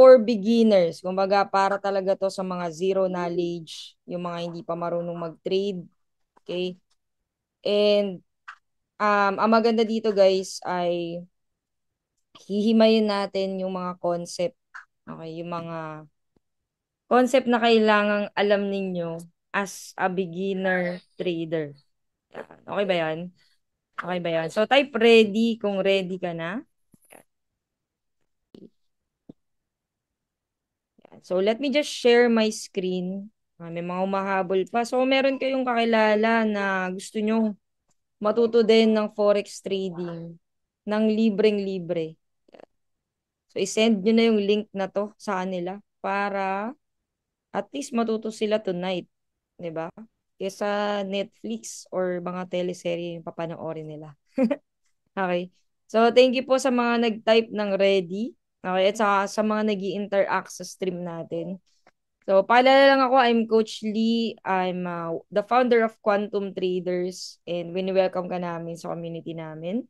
for beginners. Kumbaga, para talaga to sa mga zero knowledge, yung mga hindi pa marunong mag-trade. Okay? And ang maganda dito guys ay hihimayin natin yung mga concept. Okay, yung mga concept na kailangang alam ninyo as a beginner trader. Yan. Okay ba yan? Okay ba yan? So type ready kung ready ka na. Yan. So let me just share my screen. May mga umahabol pa. So meron kayong kakilala na gusto nyo matuto din ng forex trading ng libreng-libre. So isend nyo na yung link na to sa kanila para at least matuto sila tonight. 'Di ba? Kesa Netflix or mga teleserye yung papanoorin nila. Okay. So, thank you po sa mga nag-type ng ready. Okay. At sa mga nag interact sa stream natin. So, paalala lang ako, I'm Coach Lee. I'm the founder of Quantum Traders and wini-welcome ka namin sa community namin.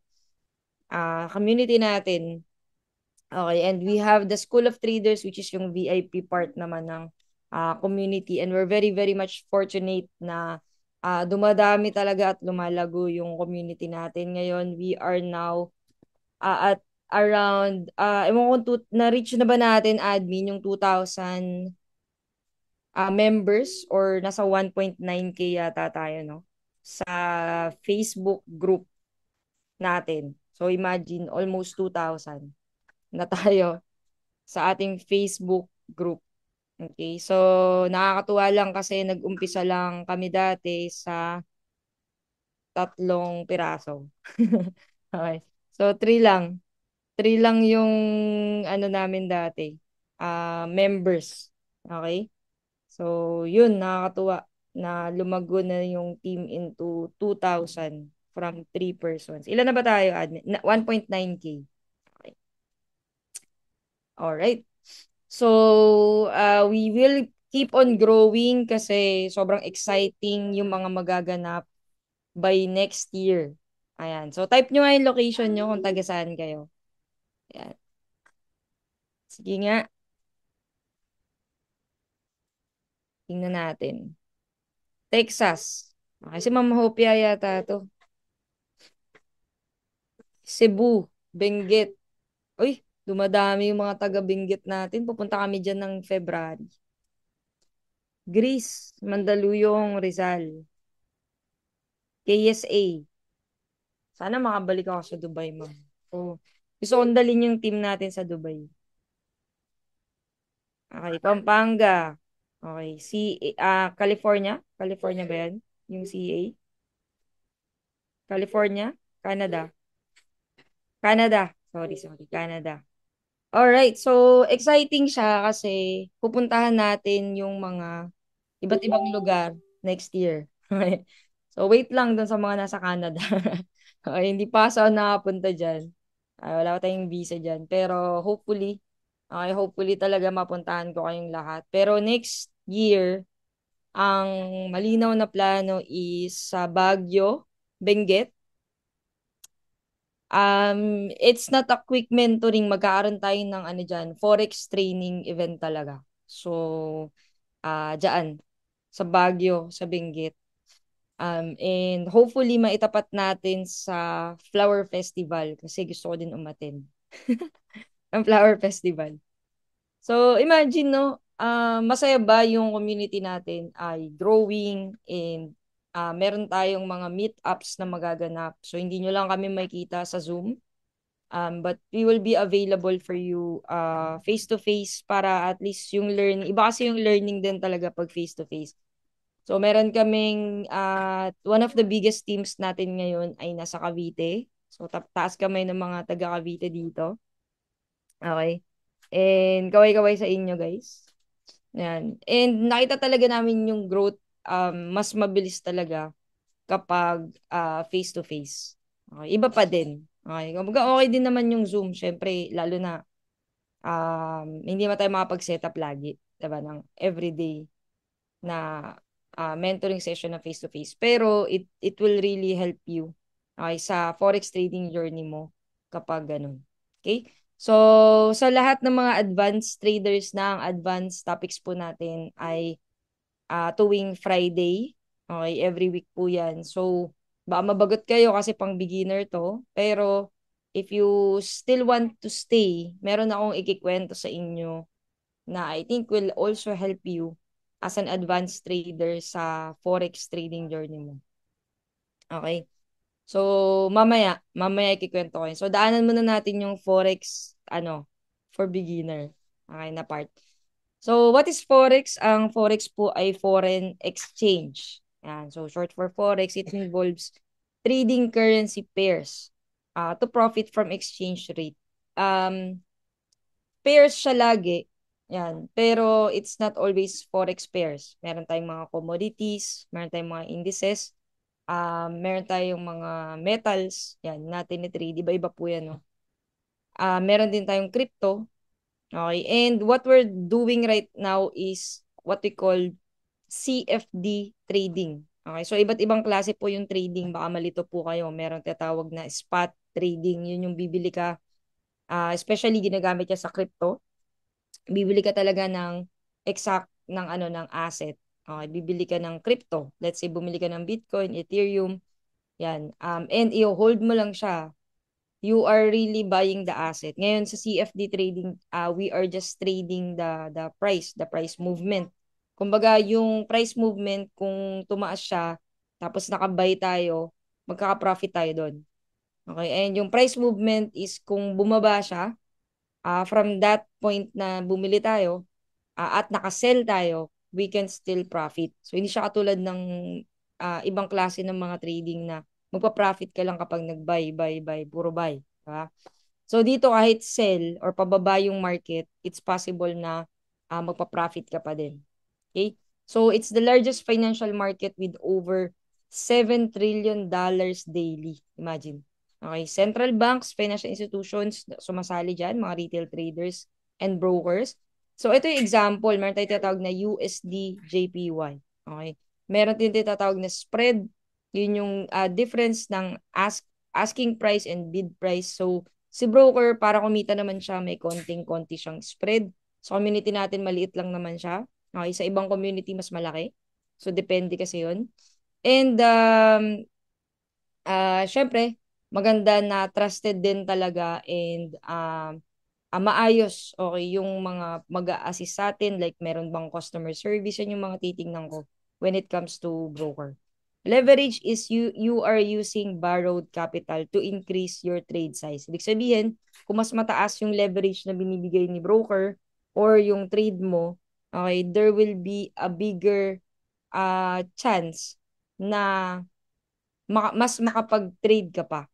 Community natin. Okay, and we have the School of Traders which is yung VIP part naman ng community and we're very very much fortunate na dumadami talaga at lumalago yung community natin. Ngayon, we are now at around ewan ko na-reach na ba natin admin yung 2,000 members or nasa 1.9K yata tayo no sa Facebook group natin. So imagine almost 2,000 na tayo sa ating Facebook group. Okay, so nakakatuwa lang kasi nag-umpisa lang kami dati sa 3 piraso. Okay. So three lang yung ano namin dati. Members. Okay? So yun nakakatuwa na lumago na yung team into 2,000 from 3 persons. Ilan na ba tayo, admin? 1.9K. Okay. All right. So, we will keep on growing kasi sobrang exciting yung mga magaganap by next year. Ayan. So, type nyo nga yung location nyo kung taga saan kayo. Ayan. Sige nga, tingnan natin. Texas. Kasi Ma'am Hopia yata to. Cebu, Benguet. Uy, dumadami yung mga taga Benguet natin. Pupunta kami dyan ng February. Greece, Mandaluyong, Rizal. KSA. Sana makabalik ako sa Dubai, ma'am. Oh, gusto kong dalhin yung team natin sa Dubai. Okay, Pampanga. Okay, California. California ba yan? Yung CA? California? Canada. Canada. Sorry, sorry. Canada. Alright, so exciting siya kasi pupuntahan natin yung mga iba't ibang lugar next year. Okay. So wait lang dun sa mga nasa Canada. Okay, hindi pa sa nakapunta dyan. Wala pa tayong visa dyan. Pero hopefully, okay, hopefully talaga mapuntahan ko kayong lahat. Pero next year, ang malinaw na plano is sa Baguio, Benguet. It's not a quick mentoring. Magkakaroon tayo ng ano dyan, Forex training event talaga. So, dyan, sa Baguio, sa Benguet. And hopefully maitapat natin sa Flower Festival kasi gusto ko din umattend ang Flower Festival. So imagine no, masaya ba yung community natin ay growing and meron tayong mga meetups na magaganap. So hindi nyo lang kami makita sa Zoom. But we will be available for you face to face para at least yung learning. Iba kasi yung learning din talaga pag face to face. So meron kaming one of the biggest teams natin ngayon ay nasa Cavite. So taas kamay ng mga taga Cavite dito. Okay. And kaway-kaway sa inyo guys. Yan. And nakita talaga namin yung growth mas mabilis talaga kapag face to face. Okay. Iba pa din. Okay. Kumbaga okay din naman yung Zoom. Syempre, lalo na hindi naman tayo makapag-set up lagi. Diba? Ng everyday na mentoring session na face-to-face. Pero it will really help you okay, sa forex trading journey mo kapag ganun. Okay? So, sa lahat ng mga advanced traders na ang advanced topics po natin ay tuwing Friday. Okay, every week po yan. So, baka mabagot kayo kasi pang beginner to. Pero, if you still want to stay, meron akong ikikwento sa inyo na I think will also help you as an advanced trader sa forex trading journey mo. Okay? So, mamaya ikikwento ko yun. So, daanan muna natin yung forex, for beginner. Okay, na part. So, what is forex? Ang forex po ay foreign exchange. Yan. So, short for forex, it involves trading currency pairs to profit from exchange rate. Um, Pairs siya lagi. Yan. Pero it's not always forex pairs. Meron tayong mga commodities, meron tayong mga indices, meron tayong mga metals, yan, natin ni-trade. Iba-iba po yan, no? Meron din tayong crypto. Okay. And what we're doing right now is what we call CFD trading. Okay. So, iba't ibang klase po yung trading. Baka malito po kayo. Meron tinatawag na spot trading. Yun yung bibili ka. Especially ginagamit niya sa crypto. Bibili ka talaga ng exact ng ng asset. Okay, bibili ka ng crypto. Let's say bumili ka ng Bitcoin, Ethereum, yan. And i-hold mo lang siya. You are really buying the asset. Ngayon sa CFD trading, we are just trading the price movement. Kumbaga, yung price movement kung tumaas siya, tapos nakabay tayo, magkaka-profit tayo doon. Okay? And yung price movement is kung bumaba siya, from that point na bumili tayo, at nakasell tayo, we can still profit. So, hindi siya katulad ng ibang klase ng mga trading na magpa-profit ka lang kapag nag-buy, buy, buy, puro buy. Diba? So, dito kahit sell or pababa yung market, it's possible na magpa-profit ka pa din. Okay? So, it's the largest financial market with over $7 trillion daily. Imagine. Okay, central banks, financial institutions, sumasali dyan, mga retail traders and brokers. So, ito yung example. Meron tayong tinatawag na USD JPY. Okay. Meron din tinatawag na spread. Yun yung difference ng asking price and bid price. So, si broker, para kumita naman siya, may konting-konti siyang spread. Sa community natin, maliit lang naman siya. Okay, sa ibang community, mas malaki. So, depende kasi yun. And, syempre, maganda na trusted din talaga and maayos, okay, yung mga mag-a-assist sa atin, like meron bang customer service, yan yung mga titingnan ko when it comes to broker. Leverage is you are using borrowed capital to increase your trade size. Ibig sabihin, kung mas mataas yung leverage na binibigay ni broker or yung trade mo, okay, there will be a bigger chance na mas makapag-trade ka pa.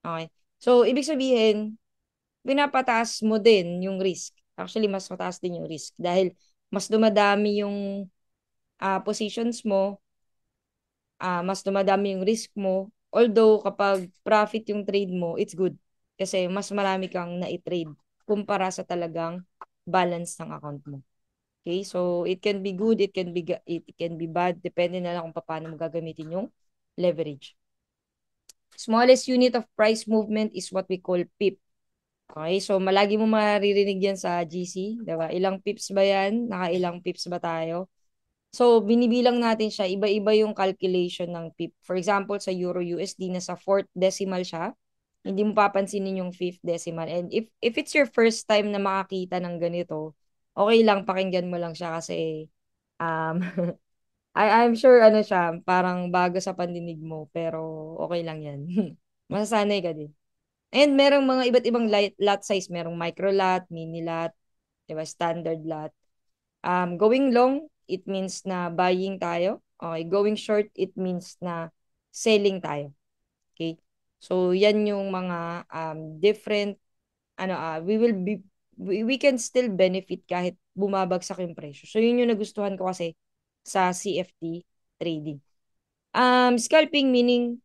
Okay? So, ibig sabihin, pinapataas mo din yung risk. Actually, mas mataas din yung risk dahil mas dumadami yung positions mo, mas dumadami yung risk mo. Although, kapag profit yung trade mo, it's good. Kasi mas marami kang na-trade kumpara sa talagang balance ng account mo. Okay? So, it can be good, it can be bad. Depende na lang kung paano mo gagamitin yung leverage. Smallest unit of price movement is what we call pip. Okay, so malagi mo maririnig yan sa GC, diba? Ilang pips ba yan? Nakailang pips ba tayo? So, binibilang natin siya, iba-iba yung calculation ng pip. For example, sa Euro USD, nasa fourth decimal siya. Hindi mo papansinin yung fifth decimal. And if it's your first time na makakita ng ganito, okay lang, pakinggan mo lang siya kasi um, I'm sure siya, parang bago sa pandinig mo, pero okay lang yan. Masasanay ka din. And merong mga iba't ibang lot size. Merong micro lot, mini lot, diba, standard lot. Going long, it means na buying tayo. Okay, going short, it means na selling tayo. Okay? So, yan yung mga different, we will be, we can still benefit kahit bumabagsak yung presyo. So, yun yung nagustuhan ko kasi sa CFD trading. Scalping meaning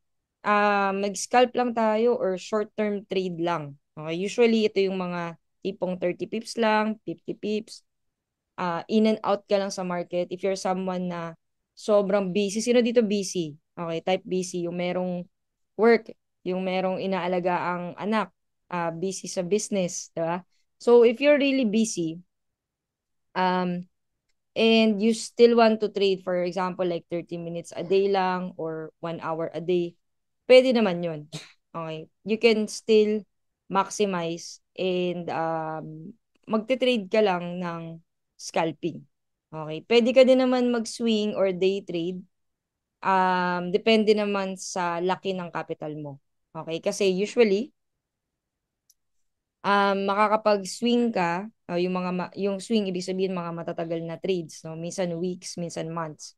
mag-scalp lang tayo or short-term trade lang. Okay, usually ito yung mga tipong 30 pips lang, 50 pips. In and out ka lang sa market. If you're someone na sobrang busy, sino dito busy? Okay, type busy, yung merong work, yung merong inaalaga ang anak, busy sa business, di ba? So, if you're really busy, um, and you still want to trade, for example, like 30 minutes a day lang or 1 hour a day, pwede naman yun. Okay? You can still maximize and magte-trade ka lang ng scalping. Okay? Pwede ka din naman mag-swing or day trade. Depende naman sa laki ng capital mo. Okay? Kasi usually, makakapag-swing ka, yung swing ibig sabihin mga matatagal na trades, no? Minsan weeks, minsan months.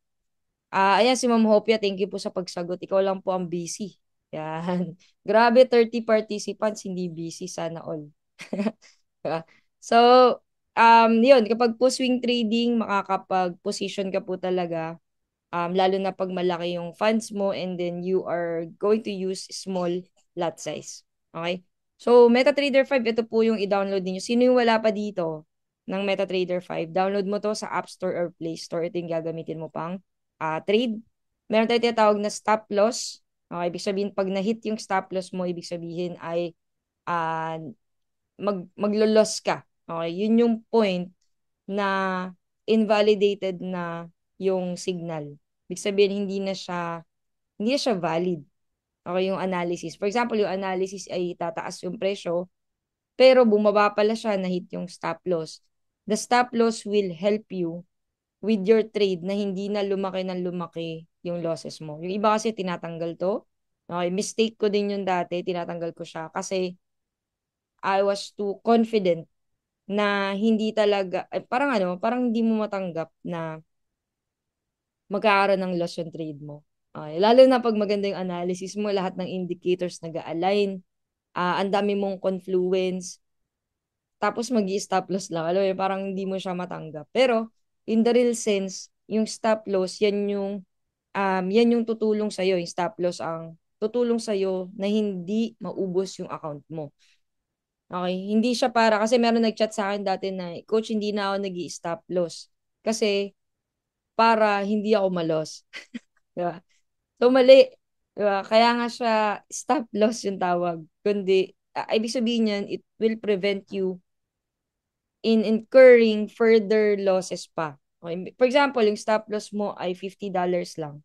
Ayan si Ma'am Hopia, thank you po sa pagsagot. Ikaw lang po ang busy. Yan. Grabe, 30 participants, hindi busy. Sana all. Diba? So, yun, kapag po swing trading, makakapag-position ka po talaga, lalo na pag malaki yung funds mo and then you are going to use small lot size. Okay? So, MetaTrader 5, ito po yung i-download niyo. Sino yung wala pa dito ng MetaTrader 5? Download mo to sa App Store or Play Store. Ito yung gagamitin mo pang trade. Meron tayong tinatawag na stop loss. Okay, ibig sabihin, pag na-hit yung stop loss mo, ibig sabihin ay uh, maglo-loss ka. Okay, yun yung point na invalidated na yung signal. Ibig sabihin, hindi na siya valid. Okay, yung analysis. For example, yung analysis ay tataas yung presyo, pero bumaba pala siya na hit yung stop loss. The stop loss will help you with your trade na hindi na lumaki ng lumaki yung losses mo. Yung iba kasi tinatanggal to. Okay, mistake ko din yung dati, tinatanggal ko siya kasi I was too confident na hindi talaga, parang parang hindi mo matanggap na magkakaroon ng loss yung trade mo. Okay, lalo na pag maganda yung analysis mo, lahat ng indicators nag-align, ang dami mong confluence, tapos mag-i-stop loss lang. Alam mo, yun, parang hindi mo siya matanggap. Pero, in the real sense, yung stop loss, yan yung tutulong sa'yo. Yung stop loss ang tutulong sa'yo na hindi maubos yung account mo. Okay? Hindi siya para, kasi meron nag-chat sa akin dati na, Coach, hindi na ako nag-i-stop loss. Kasi, para hindi ako malos. Diba? So, mali. Diba? Kaya nga siya, stop loss yung tawag. Kundi, ibig sabihin yan, it will prevent you in incurring further losses pa. Okay? For example, yung stop loss mo ay $50 lang.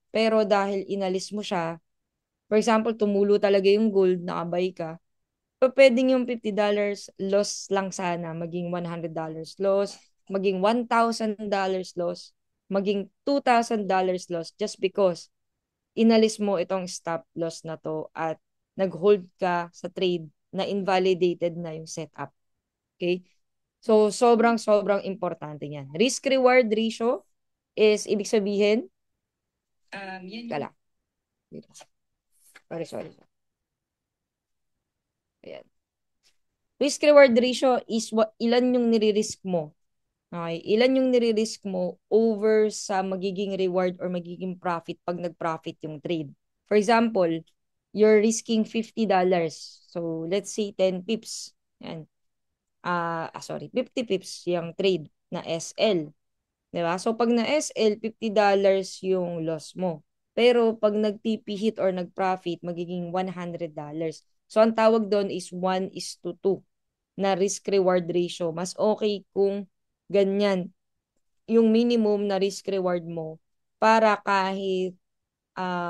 Pero dahil inalis mo siya, for example, tumulo talaga yung gold, nakabay ka, so pwedeng yung $50 loss lang sana, maging $100 loss, maging $1,000 loss, maging $2,000 loss just because inalis mo itong stop loss na to at nag-hold ka sa trade na invalidated na yung setup. Okay? So, sobrang importante yan. Risk-reward ratio is, ibig sabihin, kala. Sorry. Ayan. Risk-reward ratio is ilan yung nire-risk mo. Okay? Ilan yung nire-risk mo over sa magiging reward or magiging profit pag nag-profit yung trade. For example, you're risking $50. So, let's say 10 pips. Yan. 50 pips yung trade na SL. Diba? So, pag na SL, $50 yung loss mo. Pero, pag nag-TP hit or nag-profit, magiging $100. So, ang tawag doon is 1:2 na risk-reward ratio. Mas okay kung ganyan yung minimum na risk-reward mo para kahit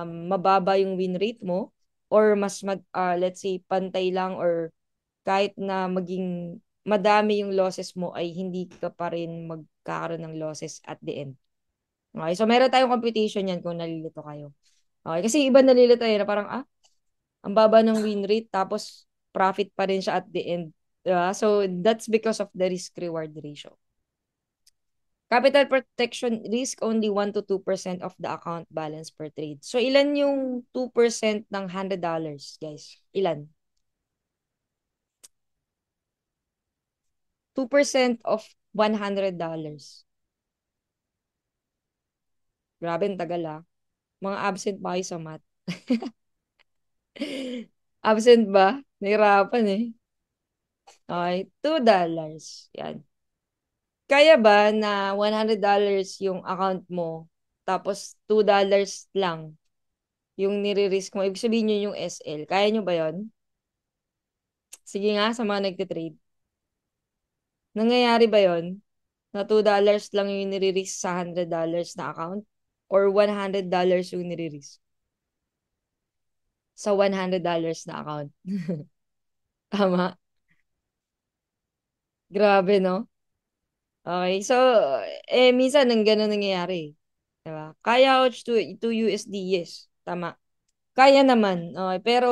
mababa yung win rate mo or let's say, pantay lang or kahit na maging madami yung losses mo ay hindi ka pa rin magkakaroon ng losses at the end. Okay, so meron tayong computation yan kung nalilito kayo. Okay, kasi iba nalilito na parang, ang baba ng win rate tapos profit pa rin siya at the end. Diba? So, that's because of the risk-reward ratio. Capital protection risk only 1 to 2% of the account balance per trade. So, ilan yung 2% ng $100, guys? Ilan? 2% of $100. Grabe, ang tagal Mga absent ba kayo sa math? Absent ba? Nahirapan eh. Okay, $2. Yan. Kaya ba na $100 yung account mo, tapos $2 lang yung nire-risk mo? Ibig sabihin nyo yung SL. Kaya nyo ba yon? Sige nga, sa mga nagtitrade. Nangyayari ba yon na $2 lang yung nire-risk sa $100 na account? Or $100 yung nire-risk sa $100 na account? Tama? Grabe, no? Okay, so, minsan nang ganun nangyayari. Diba? Kaya ouch to USD, yes. Tama. Kaya naman. Okay, pero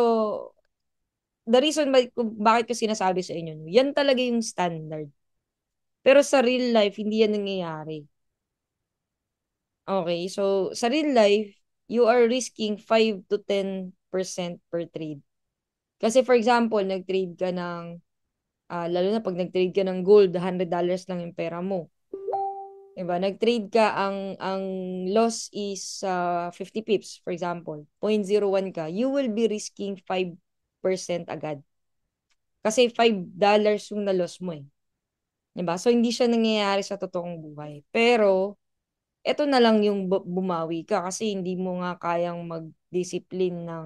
the reason kung bakit ko sinasabi sa inyo, yan talaga yung standard. Pero sa real life, hindi yan nangyayari. Okay, so sa real life, you are risking 5 to 10% per trade. Kasi for example, nag-trade ka ng, lalo na pag nag-trade ka ng gold, $100 lang yung pera mo. Diba? Nag-trade ka, ang loss is 50 pips, for example. 0.01 ka, you will be risking 5% agad. Kasi $5 yung na-loss mo eh. Diba? So, hindi siya nangyayari sa totoong buhay. Pero, eto na lang yung bumawi ka kasi hindi mo nga kayang mag-discipline ng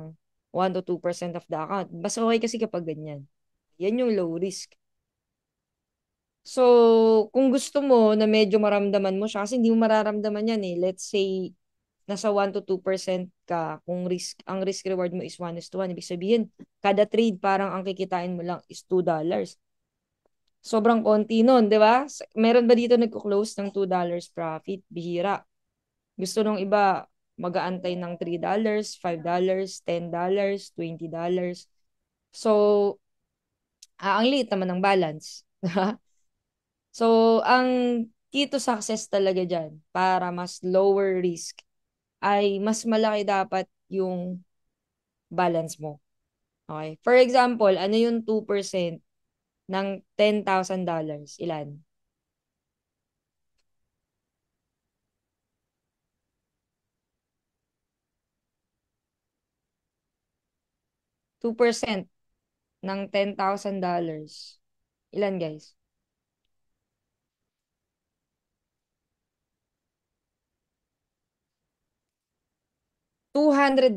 1 to 2% of the account. Basta okay kasi kapag ganyan. Yan yung low risk. So, kung gusto mo na medyo maramdaman mo siya, kasi hindi mo mararamdaman yan eh. Let's say, nasa 1 to 2% ka, kung ang risk reward mo is 1:1, ibig sabihin, kada trade parang ang kikitain mo lang is $2. Sobrang konti nun, di ba? Meron ba dito nagko-close ng $2 profit? Bihira. Gusto nung iba, mag-aantay ng $3, $5, $10, $20. So, ang liit naman ng balance. So, ang key to success talaga dyan, para mas lower risk, ay mas malaki dapat yung balance mo. Okay? For example, ano yung 2% ng $10,000? Ilan? 2% ng $10,000. Ilan, guys? $200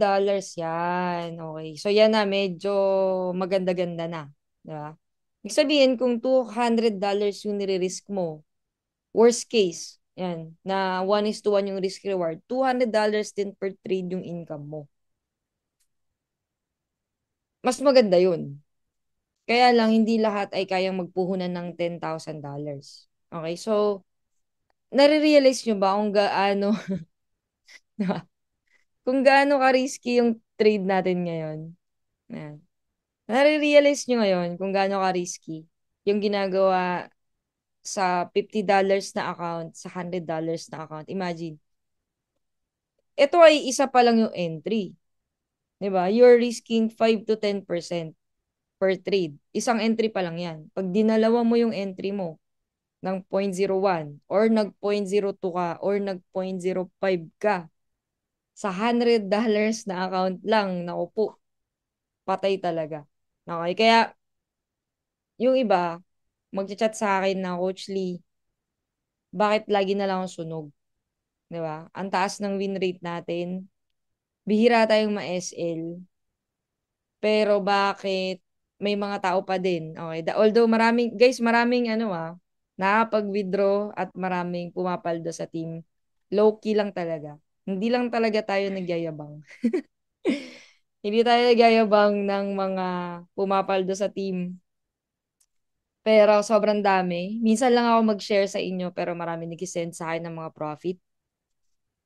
yan. Okay. So, yan na, medyo maganda-ganda na. Diba? Ibig sabihin, kung $200 yung nire-risk mo, worst case, yan, na 1:1 yung risk reward, $200 din per trade yung income mo. Mas maganda yun. Kaya lang, hindi lahat ay kayang magpuhunan ng $10,000. Okay, so, nare-realize nyo ba kung gaano, kung gaano ka-risky yung trade natin ngayon? Yan. Nare-realize nyo ngayon kung gaano ka-risky yung ginagawa sa $50 na account, sa $100 na account. Imagine, ito ay isa pa lang yung entry. 'Di ba? You're risking 5 to 10% per trade. Isang entry pa lang 'yan. Pag dinalawa mo yung entry mo ng 0.01 or nag 0.02 ka or nag 0.05 ka sa $100 na account lang, naku po, patay talaga. Okay, kaya yung iba magchat sa akin na, Coach Lee, bakit lagi na lang ako sunog? 'Di ba? Ang taas ng win rate natin. Bihira tayong ma-SL. Pero bakit may mga tao pa din? Okay. Although maraming, guys, maraming nakapag-withdraw at maraming pumapaldo sa team. Low-key lang talaga. Hindi lang talaga tayo nagyayabang. Hindi tayo nagyayabang ng mga pumapaldo sa team. Pero sobrang dami. Minsan lang ako mag-share sa inyo pero marami nag-send sa akin ng mga profit.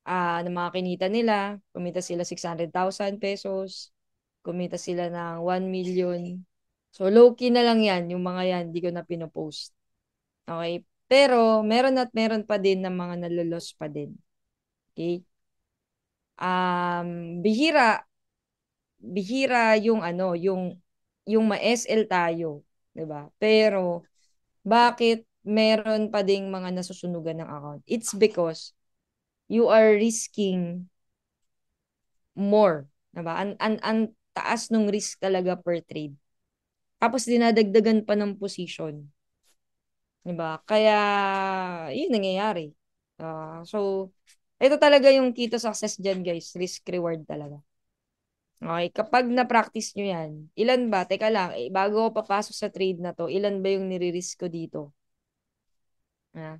Ng mga kinita nila. Kumita sila 600,000 pesos. Kumita sila ng 1 million. So, low-key na lang yan. Yung mga yan, di ko na pinopost. Okay? Pero, meron at meron pa din ng mga nalulos pa din. Okay? Bihira, bihira yung yung ma-SL tayo. 'Di ba? Pero, bakit meron pa ding mga nasusunugan ng account? It's because you are risking more. 'Di ba? Ang taas ng risk talaga per trade. Tapos dinadagdagan pa ng position. 'Di ba? Kaya, yun nangyayari. So, ito talaga yung key to success dyan, guys. Risk reward talaga. Okay, kapag na-practice nyo yan, ilan ba? Teka lang, bago ako papasok sa trade na to, ilan ba yung nire-risk ko dito? Ah,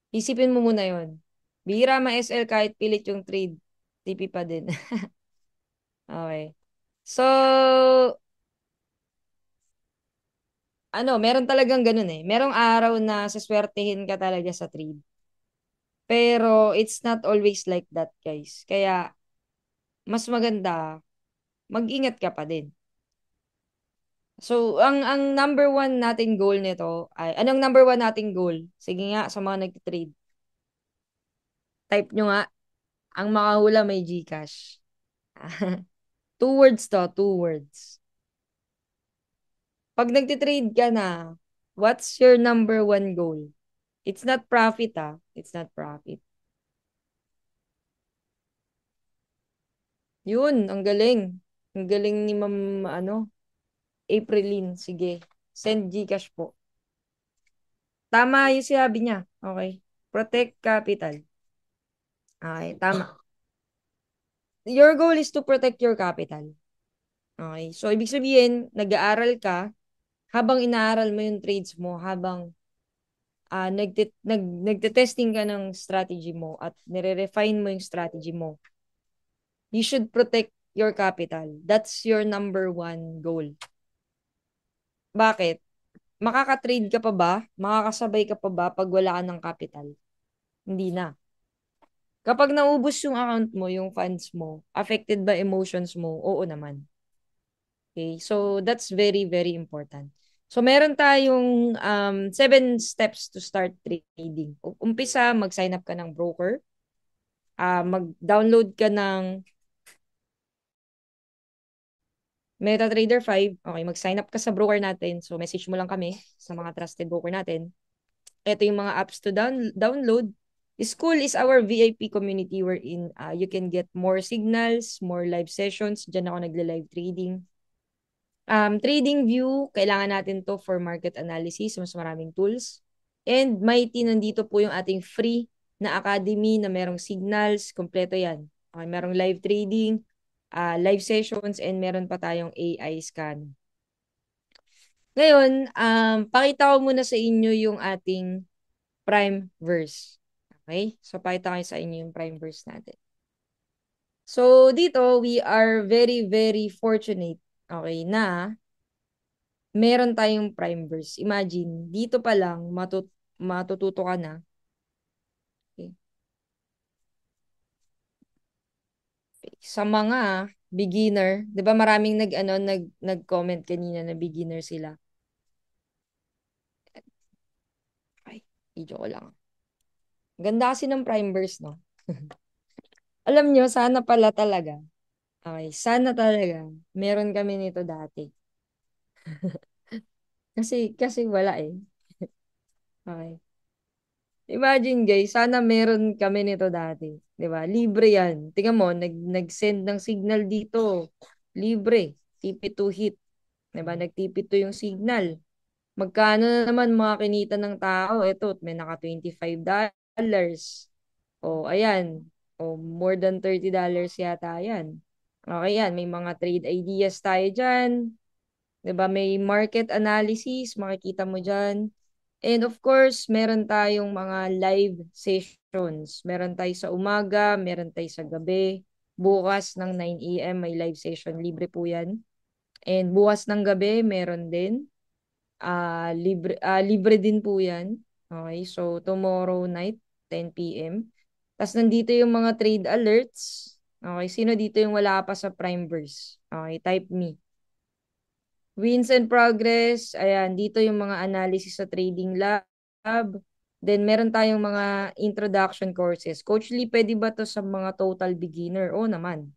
isipin mo muna yon. Bihira ma-SL kahit pilit yung trade. TP pa din. Okay. So, meron talagang ganun eh. Merong araw na saswertehin ka talaga sa trade. Pero, it's not always like that, guys. Kaya, mas maganda, mag-ingat ka pa din. So, ang number one nating goal nito ay, anong number one nating goal? Sige nga, sa mga nag-trade. Type nyo nga, ang makahula may GCash. Two words to, two words. Pag nagtitrade ka na, what's your number one goal? It's not profit ah. It's not profit. Yun, ang galing. Ang galing ni Ma'am, Aprilyn. Sige, send GCash po. Tama yung sinabi niya. Okay. Protect capital. Okay, tama. Your goal is to protect your capital. Okay. So, ibig sabihin, nag-aaral ka, habang inaaral mo yung trades mo, habang nagte-testing ka ng strategy mo at nire-refine mo yung strategy mo, you should protect your capital. That's your number one goal. Bakit? Makaka-trade ka pa ba? Makakasabay ka pa ba pag wala ka ng capital? Hindi na. Kapag naubos yung account mo, yung funds mo, affected ba emotions mo? Oo naman. Okay? So, that's very, very important. So, meron tayong 7 steps to start trading. Umpisa, mag-sign up ka ng broker. Mag-download ka ng MetaTrader 5. Okay, mag-sign up ka sa broker natin. So, message mo lang kami sa mga trusted broker natin. Ito yung mga apps to download. School is our VIP community wherein you can get more signals, more live sessions. Diyan ako nagle-live trading. Trading view, kailangan natin to for market analysis, mas maraming tools. And mighty, nandito po yung ating free na academy na merong signals, kompleto yan. Okay, merong live trading, live sessions, and meron pa tayong AI scan. Ngayon, pakita ko muna sa inyo yung ating prime verse. Okay? So, pakita ko sa inyo yung prime verse natin. So, dito, we are very, very fortunate, okay, na meron tayong prime verse. Imagine, dito pa lang, matututo ka na. Okay. Sa mga beginner, 'di ba maraming nag-comment kanina na beginner sila. Ay, video ko lang. Ganda kasi ng prime verse, no? Alam nyo, sana pala talaga. Okay, sana talaga. Meron kami nito dati. Kasi wala eh. Okay. Imagine guys, sana meron kami nito dati. 'Di ba? Libre 'yan. Tingnan mo, nag-send ng signal dito. Libre. TP2 hit. 'Di ba? Nag-TP2 yung signal. Magkano na naman mga kinita ng tao? Ito, may naka $25. O, ayan. O, more than $30 yata yan. Okay yan. May mga trade ideas tayo dyan. 'Di ba? May market analysis. Makikita mo dyan. And of course, meron tayong mga live sessions. Meron tayo sa umaga, meron tayo sa gabi. Bukas ng 9 a.m. may live session. Libre po yan. And bukas ng gabi, meron din. Libre din po yan. Okay, so tomorrow night, 10 p.m. Tapos nandito yung mga trade alerts. Okay, sino dito yung wala pa sa Primeverse? Okay, type me. Wins and progress. Ayan, dito yung mga analysis sa Trading Lab. Then, meron tayong mga introduction courses. Coach Lee, pwede ba to sa mga total beginner? Oo naman.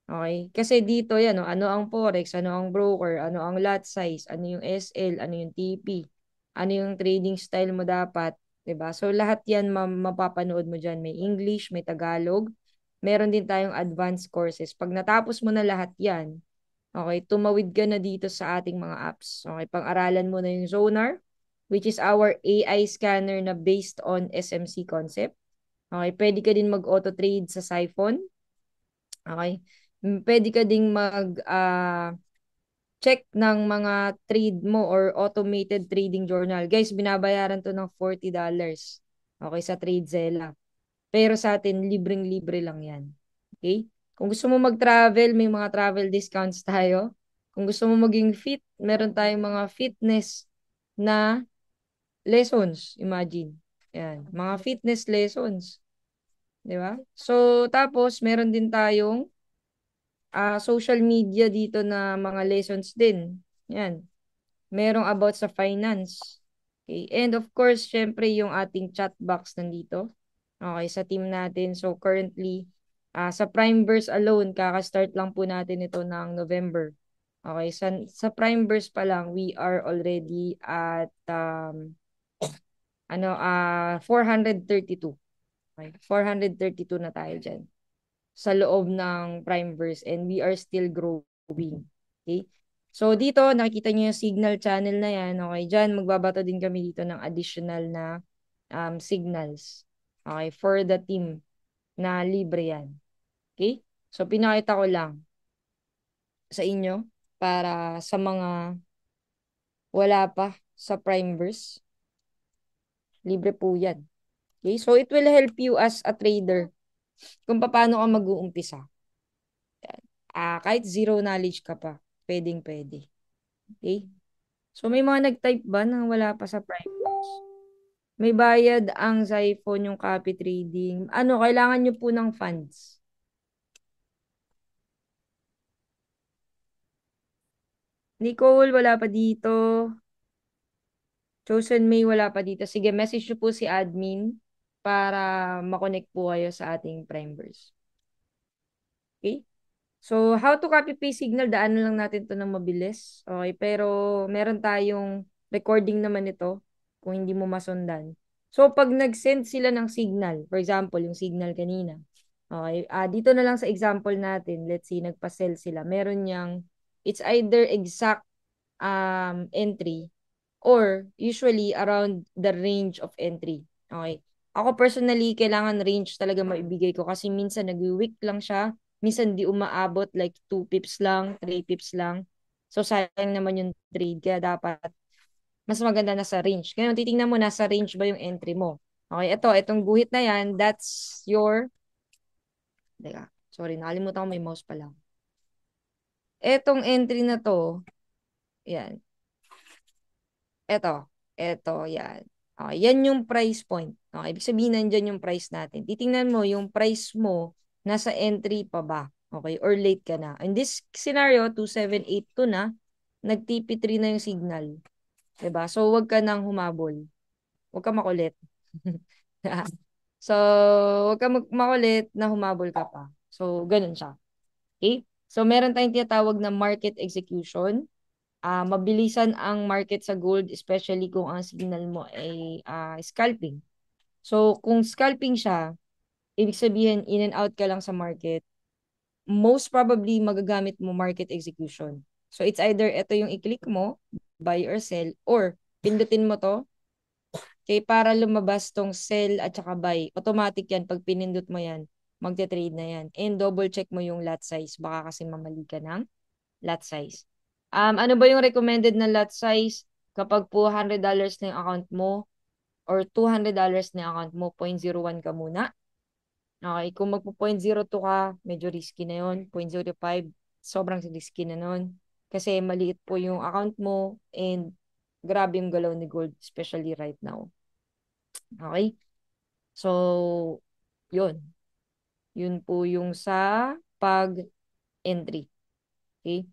Okay? Kasi dito, yan, no, ano ang Forex, ano ang broker, ano ang lot size, ano yung SL, ano yung TP, ano yung trading style mo dapat. 'Di ba? So, lahat yan mapapanood mo dyan. May English, may Tagalog. Meron din tayong advanced courses. Pag natapos mo na lahat yan, okay, tumawid ka na dito sa ating mga apps. Okay, pang-aralan mo na yung Zonar, which is our AI scanner na based on SMC concept. Okay, pwede ka din mag-auto trade sa Siphon. Okay. Pwede ka ding check ng mga trade mo or automated trading journal. Guys, binabayaran to ng $40. Okay, sa TradeZella. Pero sa atin, libreng-libre lang yan. Okay? Kung gusto mo mag-travel, may mga travel discounts tayo. Kung gusto mo maging fit, meron tayong mga fitness na lessons. Imagine. Yan. Mga fitness lessons. Di ba? So, tapos, meron din tayong social media dito na mga lessons din. Yan. Merong about sa finance. Okay. And of course, syempre yung ating chat box nandito. Okay, sa team natin. So currently, sa Primeverse alone, kaka-start lang po natin ito ng November. Okay, sa Primeverse pa lang, we are already at 432. Okay, 432 na tayo dyan sa loob ng Primeverse and we are still growing. Okay? So dito, nakikita niyo yung signal channel na yan. Okay, dyan magbabato din kami dito ng additional na signals. Okay, for the team na libre yan. Okay? So pinakita ko lang sa inyo para sa mga wala pa sa Primeverse, libre po yan. Okay? So it will help you as a trader kung paano ka mag-uumpisa. Kahit zero knowledge ka pa, pwedeng pwede. Okay? So may mga nag-type ba na wala pa sa Prime Plus? May bayad ang Zyphone yung copy trading. Ano, kailangan nyo po ng funds. Nicole, wala pa dito. Chosen May, wala pa dito. Sige, message nyo po si admin para makonect po kayo sa ating Primeverse. Okay? So, how to copy paste signal, daanan lang natin to ng mabilis. Okay, pero meron tayong recording naman ito kung hindi mo masundan. So, pag nag-send sila ng signal, for example, yung signal kanina, okay, dito na lang sa example natin, let's say, nagpa-sell sila, meron niyang, it's either exact entry or usually around the range of entry. Okay. Ako personally, kailangan range talaga maibigay ko kasi minsan nag-weak lang siya. Minsan di umaabot like 2 pips lang, 3 pips lang. So sayang naman yung trade. Kaya dapat mas maganda na sa range. Kaya titingnan mo nasa range ba yung entry mo. Okay, itong guhit na yan, that's your, teka, sorry, nakalimutan ko may mouse pa lang. Etong entry na to, yan, yan. Okay, yan yung price point. Okay, ibig sabihin nandyan yung price natin. Titingnan mo yung price mo nasa entry pa ba? Okay, or late ka na. In this scenario, 2782 na, nag-TP3 na yung signal. 'Di ba? So, wag ka nang humabol. Wag ka makulit. So, wag ka makulit na humabol ka pa. So, ganun siya. Okay? So, meron tayong tinatawag na market execution. Mabilisan ang market sa gold, especially kung ang signal mo ay scalping. So, kung scalping siya, ibig sabihin in and out ka lang sa market, most probably magagamit mo market execution. So, it's either ito yung i-click mo, buy or sell, or pindutin mo to, okay, para lumabas tong sell at saka buy. Automatic yan, pag pinindot mo yan, magte-trade na yan. And double check mo yung lot size, baka kasi mamali ka ng lot size. Ano ba yung recommended na lot size? Kapag po $100 na yung account mo or $200 na yung account mo, 0.01 ka muna. Okay, kung magpo 0.02 ka, medyo risky na yun. 0.05, sobrang risky na nun. Kasi maliit po yung account mo and grabe yung galaw ni gold, especially right now. Okay? So, yun. Yun po yung sa pag-entry. Okay?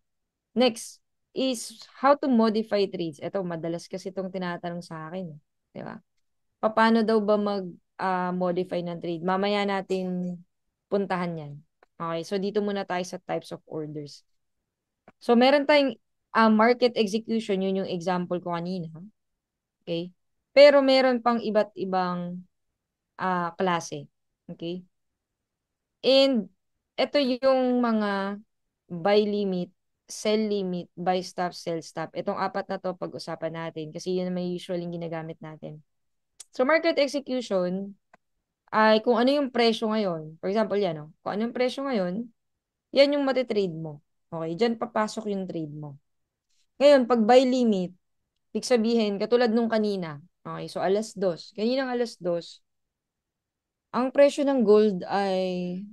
Next is how to modify trades. Ito, madalas kasi itong tinatanong sa akin. Di ba? Paano daw ba mag-modify ng trade? Mamaya natin puntahan yan. Okay, so dito muna tayo sa types of orders. So meron tayong market execution, yun yung example ko kanina. Okay? Pero meron pang iba't ibang klase. Okay? And ito yung mga buy limit, sell limit, buy stop, sell stop. Itong apat na to pag-usapan natin kasi yun may usually ginagamit natin. So market execution ay kung ano yung presyo ngayon. For example, yan, kung ano yung presyo ngayon, yan yung matitrade mo. Okay, dyan papasok yung trade mo. Ngayon, pag buy limit, ibig sabihin, katulad nung kanina. Okay, so alas dos. Kaninang alas dos, ang presyo ng gold ay,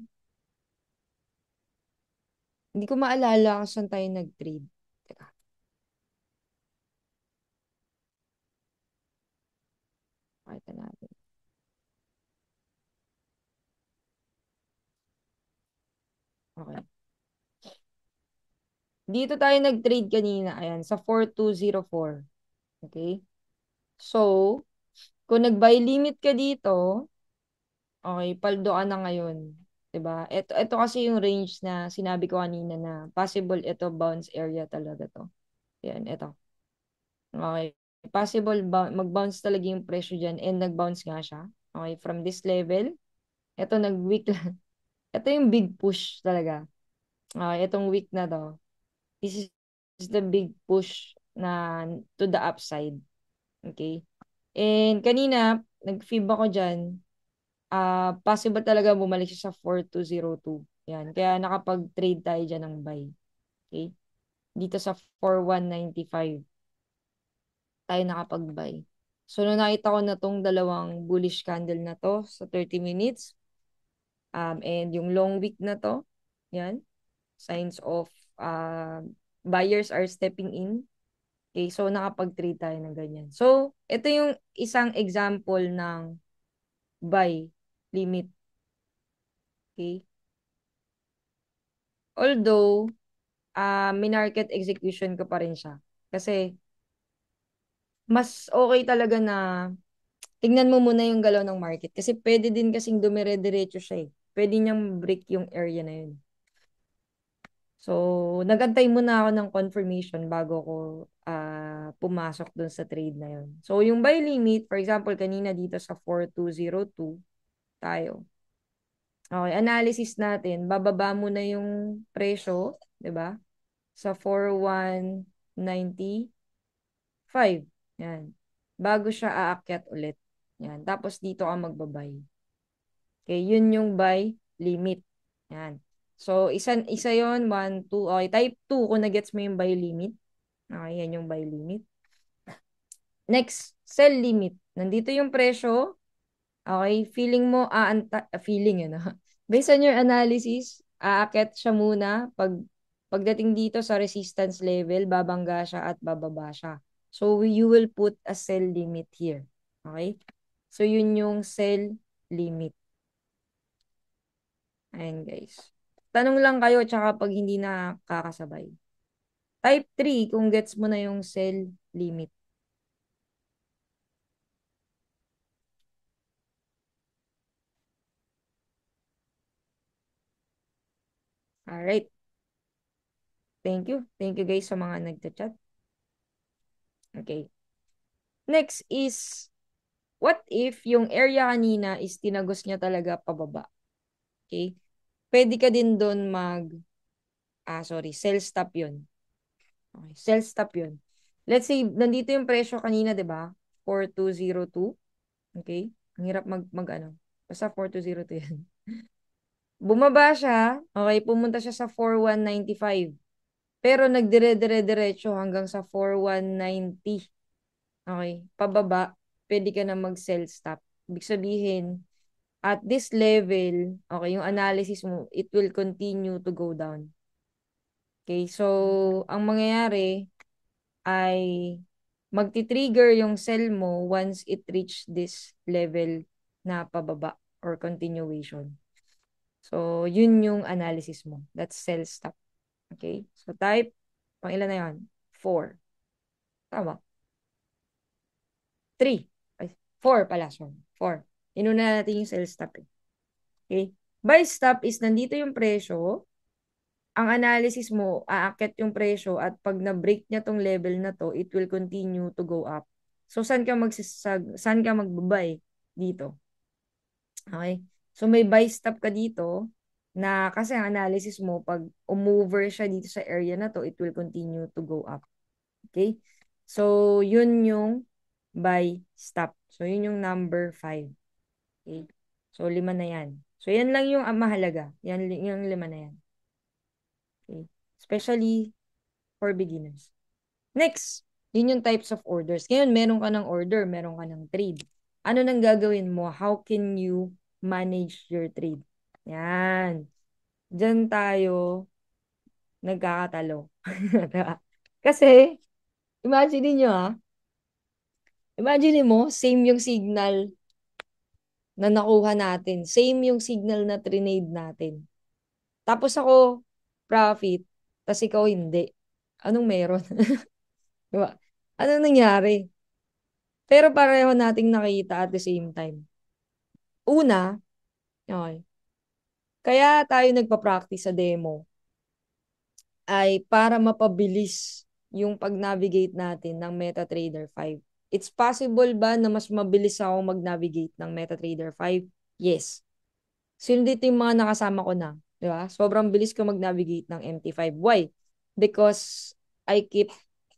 hindi ko maalala kung saan tayo nag-trade. Teka, pakita natin. Okay. Dito tayo nag-trade kanina. Ayan, sa 4204. Okay? So, kung nag-buy limit ka dito, okay, paldo ka na ngayon. 'Di ba? Ito kasi yung range na sinabi ko kanina na possible ito bounce area talaga to. Yan, ito. Okay. Possible mag-bounce talaga yung presyo dyan and nag-bounce nga siya. Okay, from this level, ito nag-weak lang. Ito yung big push talaga. Okay, itong week na to. This is the big push na to the upside. Okay? And kanina, nag-fib ako dyan, possible talaga bumalik siya sa 4202. Yan. Kaya nakapag-trade tayo dyan ng buy. Okay? Dito sa 4195 tayo nakapag-buy. So, nung nakita ko na tong dalawang bullish candle na to sa 30 minutes, and yung long week na to, yan, signs of uh, buyers are stepping in. Okay, so nakapag-trade tayo ng ganyan. So, ito yung isang example ng buy limit. Okay? Although, minarket execution ko pa rin siya. Kasi, mas okay talaga na tingnan mo muna yung galaw ng market. Kasi pwede din kasing dumire-diretso siya eh. Pwede niyang break yung area na yun. So, nagantay muna ako ng confirmation bago ko pumasok dun sa trade na yun. So, yung buy limit, for example, kanina dito sa 4202 tayo. Okay, analysis natin, bababa muna yung presyo, 'di ba? Sa 4195. Yan. Bago siya aakyat ulit. Yan. Tapos dito ka magbabay. Okay, yun yung buy limit. Yan. So, isa yon 1, 2. Okay, type 2 kung na-gets mo yung buy limit. Okay, yan yung buy limit. Next, sell limit. Nandito yung presyo. Okay, feeling mo, feeling yun, ah. Based on your analysis, aakyat siya muna. Pagdating dito sa resistance level, babangga siya at bababa siya. So, you will put a sell limit here. Okay? So, yun yung sell limit. Ayan, guys. Tanong lang kayo, tsaka pag hindi na kakasabay. Type 3, kung gets mo na yung sell limit. Alright. Thank you. Thank you guys sa mga nagchat. Okay. Next is, what if yung area kanina is tinagos niya talaga pababa? Okay? Pwede ka din doon sell stop yun. Okay, sell stop yun. Let's say, nandito yung presyo kanina, di ba? 4202. Okay? Ang hirap ano. Basta 4202 yan. Bumaba siya, okay, pumunta siya sa 4195. Pero nagdire-dire-diretso hanggang sa 4190. Okay, pababa, pwede ka na mag-sell stop. Ibig sabihin, at this level, okay, yung analysis mo, it will continue to go down. Okay, so, ang mangyayari ay magti-trigger yung sell mo once it reach this level na pababa or continuation. So, yun yung analysis mo. That's sell stop. Okay? So, type, pang ilan na yun? 4. Tama. 3. Ay, 4 pala. Sorry. 4. Inuna natin yung sell stop eh. Okay? Buy stop is nandito yung presyo. Ang analysis mo, aakyat yung presyo at pag na-break niya tong level na to, it will continue to go up. So, saan ka magbabay? Dito. Okay? So, may buy stop ka dito na kasi ang analysis mo, pag umover siya dito sa area na to, it will continue to go up. Okay? So, yun yung buy stop. So, yun yung number 5. Okay? So, 5 na yan. So, yan lang yung mahalaga. Yan, yung 5 na yan. Okay? Especially for beginners. Next, yun yung types of orders. Ngayon, meron ka ng order, meron ka ng trade. Ano nang gagawin mo? How can you manage your trade? Yan. Diyan tayo nagkakatalo. Diba? Kasi, imagine niyo imagine mo, same yung signal na nakuha natin. Same yung signal na trinade natin. Tapos ako, profit, tapos ikaw hindi. Anong meron? Diba? Anong nangyari? Pero pareho nating nakita at the same time. Una, okay, kaya tayo nagpa-practice sa demo ay para mapabilis yung pag-navigate natin ng MetaTrader 5. It's possible ba na mas mabilis ako mag-navigate ng MetaTrader 5? Yes. Sino dito yung mga nakasama ko na? Di ba? Sobrang bilis ko mag-navigate ng MT5. Why? Because I keep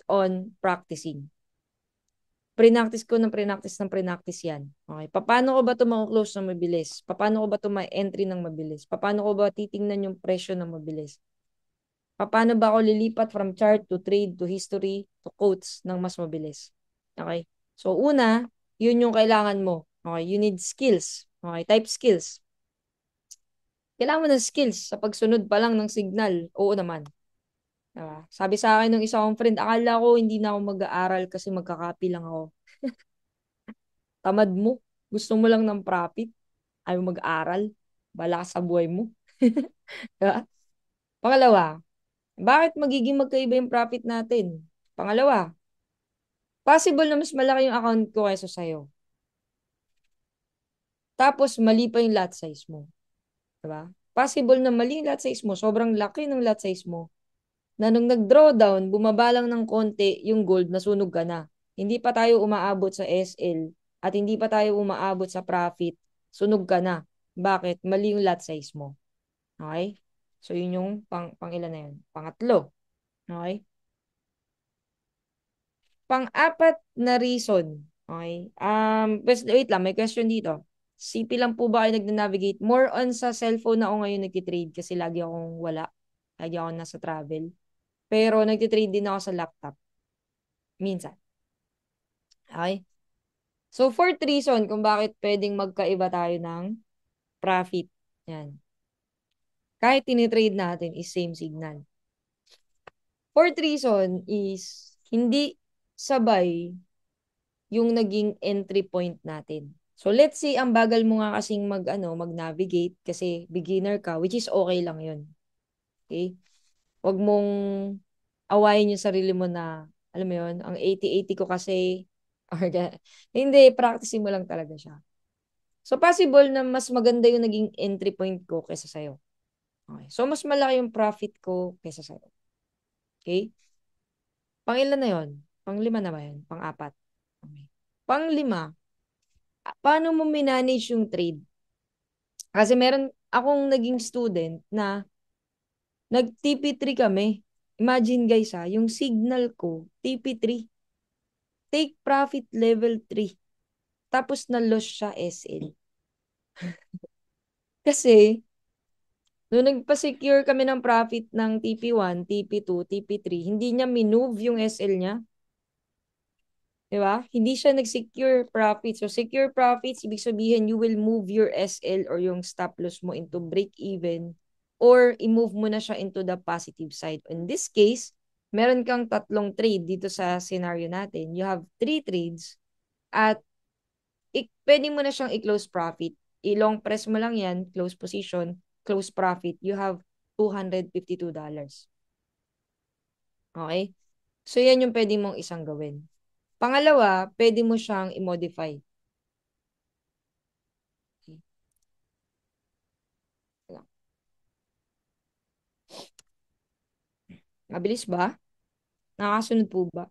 on practicing. Pre-practice ko ng pre-practice ng pre-practice yan. Okay. Paano ko ba ito close ng mabilis? Paano ko ba ito entry ng mabilis? Paano ko ba titingnan yung presyo ng mabilis? Paano ba ako lilipat from chart to trade to history to quotes ng mas mabilis? Okay. So, una, yun yung kailangan mo. Okay. You need skills. Okay. Type skills. Kailangan mo ng skills sa pagsunod pa lang ng signal. Oo naman. Diba? Sabi sa akin ng isa kong friend, akala ko hindi na ako mag-aaral kasi magkakapi lang ako. Tamad mo. Gusto mo lang ng profit. Ayaw mag-aral. Bala ka sa buhay mo. Diba? Pangalawa, bakit magiging magkaiba yung profit natin? Pangalawa, possible na mas malaki yung account ko kaysa sa'yo. Tapos, mali pa yung lot size mo. Diba? Possible na mali yung lot size mo. Sobrang laki ng lot size mo. Na nung nag-drawdown, bumaba lang ng konti yung gold, nasunog ka na. Hindi pa tayo umaabot sa SL at hindi pa tayo umaabot sa profit, sunog ka na. Bakit? Mali yung lot size mo. Okay? So, yun yung pang ilan na yun. Pangatlo. Okay? Pang-apat na reason. Okay? Wait lang, may question dito. CP lang po ba kayo nag-navigate? More on sa cellphone na ako ngayon nagtitrade kasi lagi akong wala. Lagi ako nasa travel. Pero nagtitrade din ako sa laptop. Minsan. Okay? So, fourth reason kung bakit pwedeng magkaiba tayo ng profit. Yan. Kahit tinitrade natin is same signal. Fourth reason is hindi sabay yung naging entry point natin. So, let's say, ang bagal mo nga kasing mag-navigate kasi beginner ka, which is okay lang yun. Okay? Huwag mong awayin yung sarili mo na, alam mo yun, ang 80-80 ko kasi, hindi, practicing mo lang talaga siya. So, possible na mas maganda yung naging entry point ko kaysa sa'yo. Okay. So, mas malaki yung profit ko kaysa sa'yo. Okay? Pangilan na yon? Panglima na ba yun? Pang-apat. Okay. Panglima, paano mo manage yung trade? Kasi meron akong naging student na nag-TP3 kami. Imagine guys yung signal ko, TP3. Take profit level 3. Tapos na-loss siya SL. Kasi, nung nagpa-secure kami ng profit ng TP1, TP2, TP3, hindi niya minove yung SL niya. Di ba? Hindi siya nag-secure profit. So, secure profits, ibig sabihin, you will move your SL or yung stop loss mo into break even or i-move mo na siya into the positive side. In this case, meron kang tatlong trade dito sa scenario natin. You have 3 trades at pwede mo na siyang i-close profit. I-long press mo lang yan, close position, close profit. You have $252. Okay? So, yan yung pwede mong isang gawin. Pangalawa, pwede mo siyang i-modify. Okay. Mabilis ba? Nakakasunod po ba?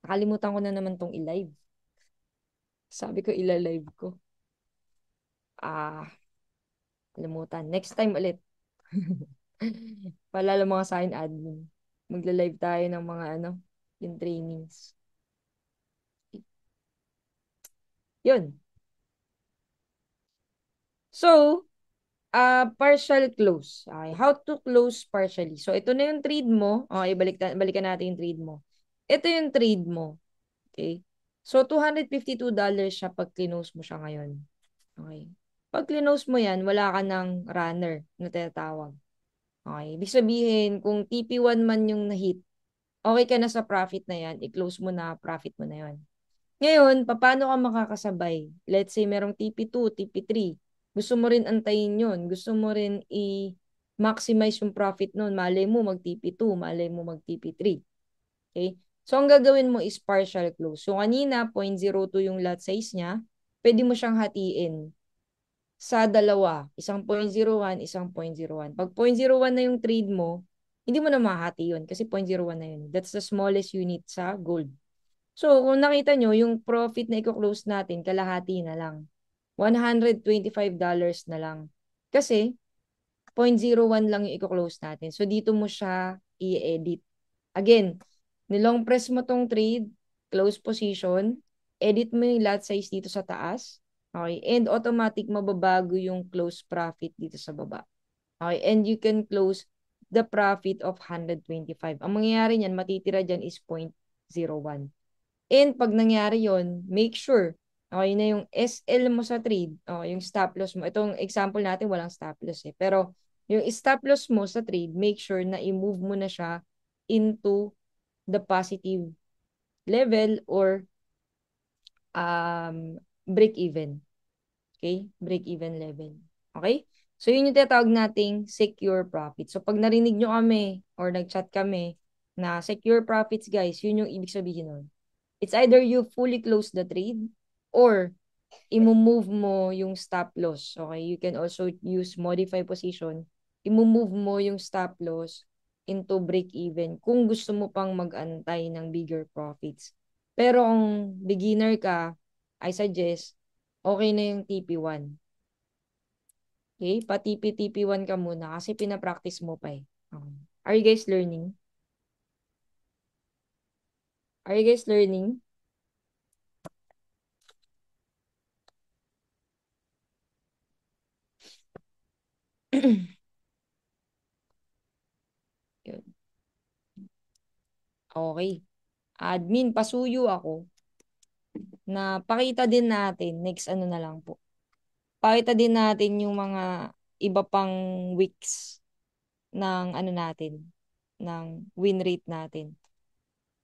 Nakalimutan ko na naman tong i-live. Sabi ko ila-live ko. Ah, kalimutan. Next time ulit. Palala mga sa akin admin. Magla-live tayo ng mga yung trainings. Yun. So, Partial close. Okay, how to close partially. So, ito na yung trade mo. Okay, balikan natin yung trade mo. Ito yung trade mo. Okay? So, $252 siya pag close mo siya ngayon. Okay. Pag close mo yan, wala ka ng runner na tinatawag. Okay. Ibig sabihin, kung TP1 man yung na-hit, okay ka na sa profit na yan, i-close mo na, profit mo na yan. Ngayon, paano ka makakasabay? Let's say merong TP2, TP3. Gusto mo rin antayin yun. Gusto mo rin i-maximize yung profit nun. Malay mo mag-TP2, malay mo mag-TP3. Okay? So, ang gagawin mo is partial close. So, kanina, 0.02 yung lot size niya. Pwede mo siyang hatiin sa dalawa. Isang 0.01, isang 0.01. Pag 0.01 na yung trade mo, hindi mo na mahati yun kasi 0.01 na yun. That's the smallest unit sa gold. So, kung nakita nyo, yung profit na i-close natin, kalahati na lang. $125 na lang. Kasi, 0.01 lang yung i-close natin. So, dito mo siya i-edit. Again, nilong press mo tong trade, close position, edit mo yung lot size dito sa taas. Okay? And automatic mababago yung close profit dito sa baba. Okay? And you can close the profit of 125. Ang mangyayari niyan, matitira dyan is 0.01. And pag nangyari yon, make sure, okay na yung SL mo sa trade, okay, yung stop loss mo. Itong example natin, walang stop loss eh. Pero yung stop loss mo sa trade, make sure na i-move mo na siya into the positive level or break even. Okay? Break even level. Okay? So, yun yung tinatawag nating secure profit. So, pag narinig nyo kami or nag-chat kami na secure profits, guys, yun yung ibig sabihin nun. It's either you fully close the trade or i-move mo yung stop loss. Okay? You can also use modify position. I-move mo yung stop loss into break even kung gusto mo pang mag-antay ng bigger profits. Pero kung beginner ka, I suggest, okay na yung TP1. Okay? Pa-TP-TP1 ka muna kasi pinapractice mo pa eh. Okay. Are you guys learning? Are you guys learning? Yun. Okay. Admin, pasuyo ako na pakita din natin, next ano na lang po. Pakita din natin yung mga iba pang weeks ng ano natin, ng win rate natin.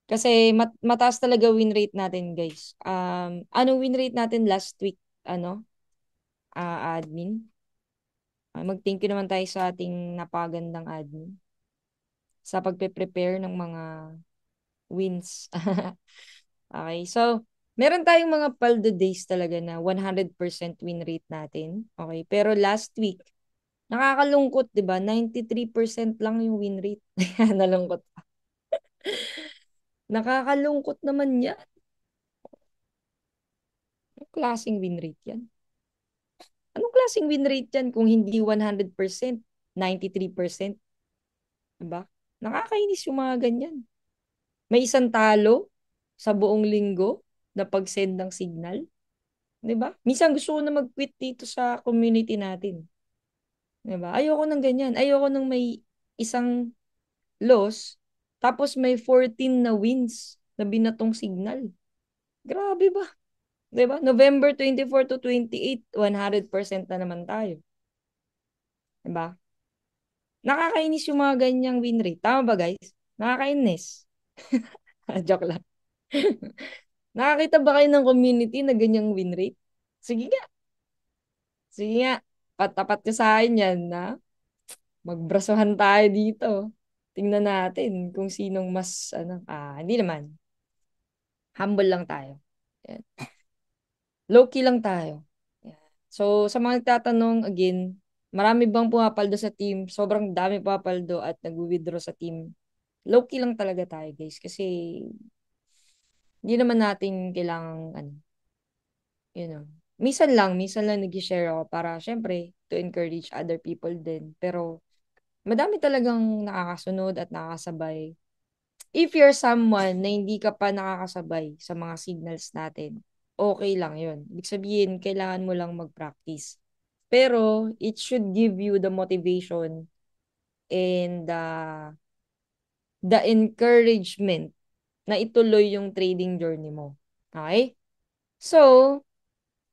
Kasi mataas talaga win rate natin, guys. Anong win rate natin last week, ano, admin? Mag-thank you naman tayo sa ating napagandang admin sa pagpe-prepare ng mga wins. Okay, so meron tayong mga paldo days talaga na 100% win rate natin. Okay, pero last week, nakakalungkot, 'di ba? 93% lang yung win rate. Nalungkot. Nakakalungkot naman 'yan. Anong klaseng win rate 'yan? Anong klaseng win rate 'yan kung hindi 100%, 93%, 'di ba? Nakakainis yung mga ganyan. May isang talo sa buong linggo na pag-send ng signal. 'Di ba? Minsan gusto ko na mag-quit dito sa community natin. 'Di ba? Ayoko ng ganyan. Ayoko nang may isang loss tapos may 14 na wins na binatong signal. Grabe ba? 'Di ba? November 24 to 28, 100% na naman tayo. 'Di ba? Nakakainis yung mga ganyang win rate. Tama ba, guys? Nakakainis. Joke lang. Nakakita ba kayo ng community na ganyang win rate? Sige nga. Sige nga. Patapat ka sa akin yan na magbrasuhan tayo dito. Tingnan natin kung sinong mas, ano, hindi naman. Humble lang tayo. Yan. Low-key lang tayo. Yan. So, sa mga nagtatanong, again, marami bang pumapaldo sa team? Sobrang dami pumapaldo at nag-withdraw sa team. Low-key lang talaga tayo, guys. Kasi, hindi naman natin kailangang, ano, you know, minsan lang nag-share ako para, syempre, to encourage other people din. Pero, madami talagang nakakasunod at nakakasabay. If you're someone na hindi ka pa nakakasabay sa mga signals natin, okay lang yun. Ibig sabihin, kailangan mo lang mag-practice. Pero it should give you the motivation and the encouragement na ituloy yung trading journey mo. Okay? So,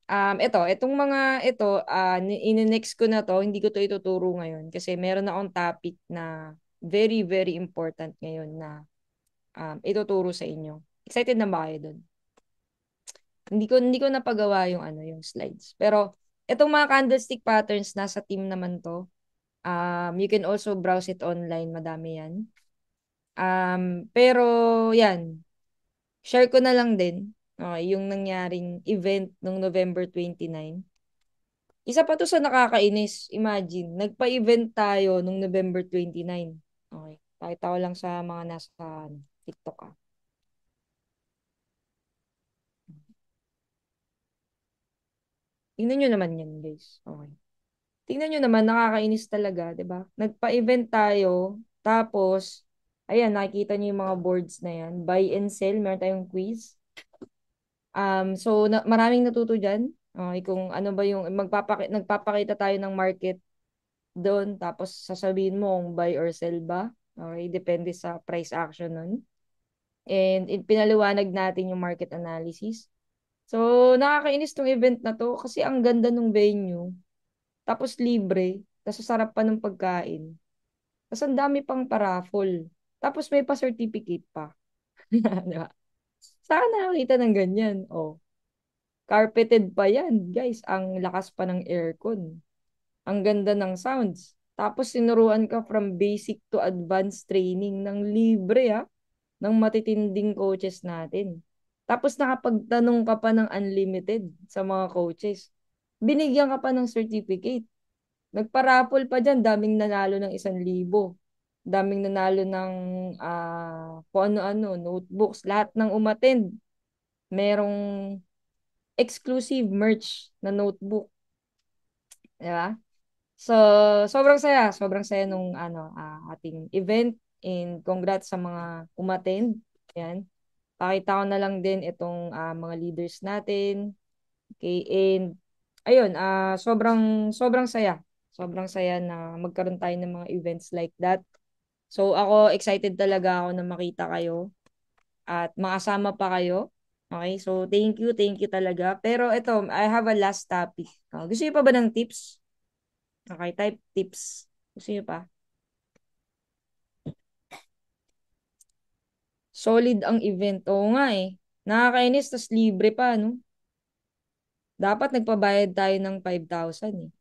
itong mga ito, in-next ko na to, hindi ko to ituturo ngayon kasi meron akong topic na very, very important ngayon na ituturo sa inyo. Excited na ba kayo dun? Hindi ko napagawa yung yung slides. Pero itong mga candlestick patterns nasa team naman to. You can also browse it online, madami yan. Pero yan, share ko na lang din yung nangyaring event nung November 29. Isa pa to sa nakakainis. Imagine, nagpa-event tayo nung November 29. Okay. Pakita ko lang sa mga nasa TikTok Tingnan nyo naman yan, guys. Okay. Tingnan nyo naman, nakakainis talaga, 'di ba? Nagpa-event tayo, tapos, ayan, nakikita nyo yung mga boards na yan. Buy and sell, meron tayong quiz. So, maraming natuto dyan. Okay, kung ano ba yung, nagpapakita tayo ng market doon, tapos sasabihin mo kung buy or sell ba. Okay, depende sa price action nun. And pinaliwanag natin yung market analysis. So, nakakainis tong event na to kasi ang ganda ng venue. Tapos libre. Tapos sarap pa ng pagkain. Tapos ang dami pang paraffol. Tapos may pa-certificate pa. Di ba? Saan nakakita ng ganyan? Oh, carpeted pa yan, guys. Ang lakas pa ng aircon. Ang ganda ng sounds. Tapos sinuruan ka from basic to advanced training ng libre ng matitinding coaches natin. Tapos nakapagtanong ka pa ng unlimited sa mga coaches. Binigyan ka pa ng certificate. Nagparapol pa dyan, daming nanalo ng 1,000. Daming nanalo ng kung ano-ano, notebooks. Lahat ng umattend, merong exclusive merch na notebook. Di ba? So, sobrang saya nung ating event and congrats sa mga umattend. Yan. Pakita ko na lang din itong mga leaders natin. Okay, and ayun, sobrang saya. Sobrang saya na magkaroon tayo ng mga events like that. So ako excited talaga ako na makita kayo at makasama pa kayo. Okay, so thank you talaga. Pero ito, I have a last topic. Gusto niyo pa ba ng tips? Okay, type tips. Gusto niyo pa? Solid ang event. Oo nga eh. Nakakainis, tas libre pa, no? Dapat nagpabayad tayo ng 5,000 eh.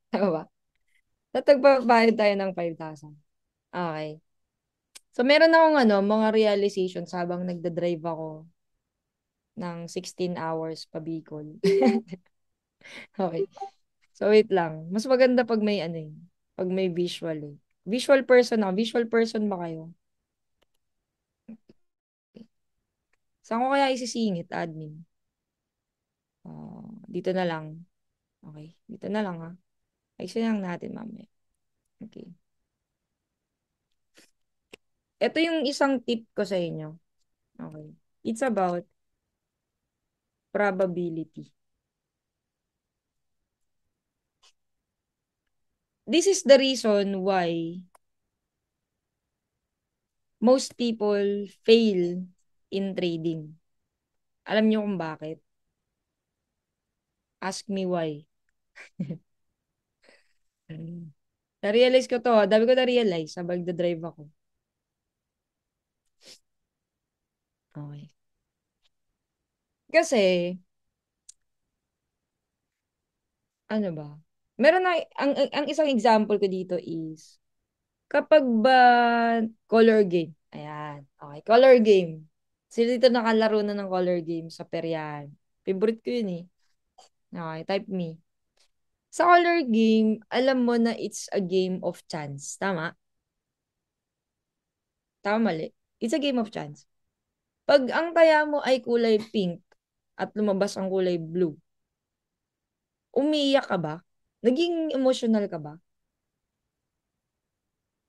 Tama ba? Dapat nagpabayad tayo ng 5,000. Okay. So, meron akong mga realizations habang nagda-drive ako ng 16 hours pa Bicol. Okay. So, wait lang. Mas maganda pag may pag may visual eh. Visual person ako. Visual person ba kayo? Saan ko kaya isisingit, admin? Dito na lang. Okay. Dito na lang ha. Ayusin lang natin mamaya. Okay. Ito yung isang tip ko sa inyo. Okay. It's about probability. This is the reason why most people fail in trading. Alam niyo kung bakit? Ask me why. Na-realize ko to. Dami ko na-realize habang nagda-drive ako. Okay. Kasi, ano ba? Meron na, ang isang example ko dito is, kapag ba color game, ayan, okay, color game. Sino dito nakalaro na ng color game sa peryahan? Favorite ko yun eh. Okay, type me. Sa color game, alam mo na it's a game of chance. Tama? Tama mali. It's a game of chance. Pag ang taya mo ay kulay pink at lumabas ang kulay blue, umiiyak ka ba? Naging emotional ka ba?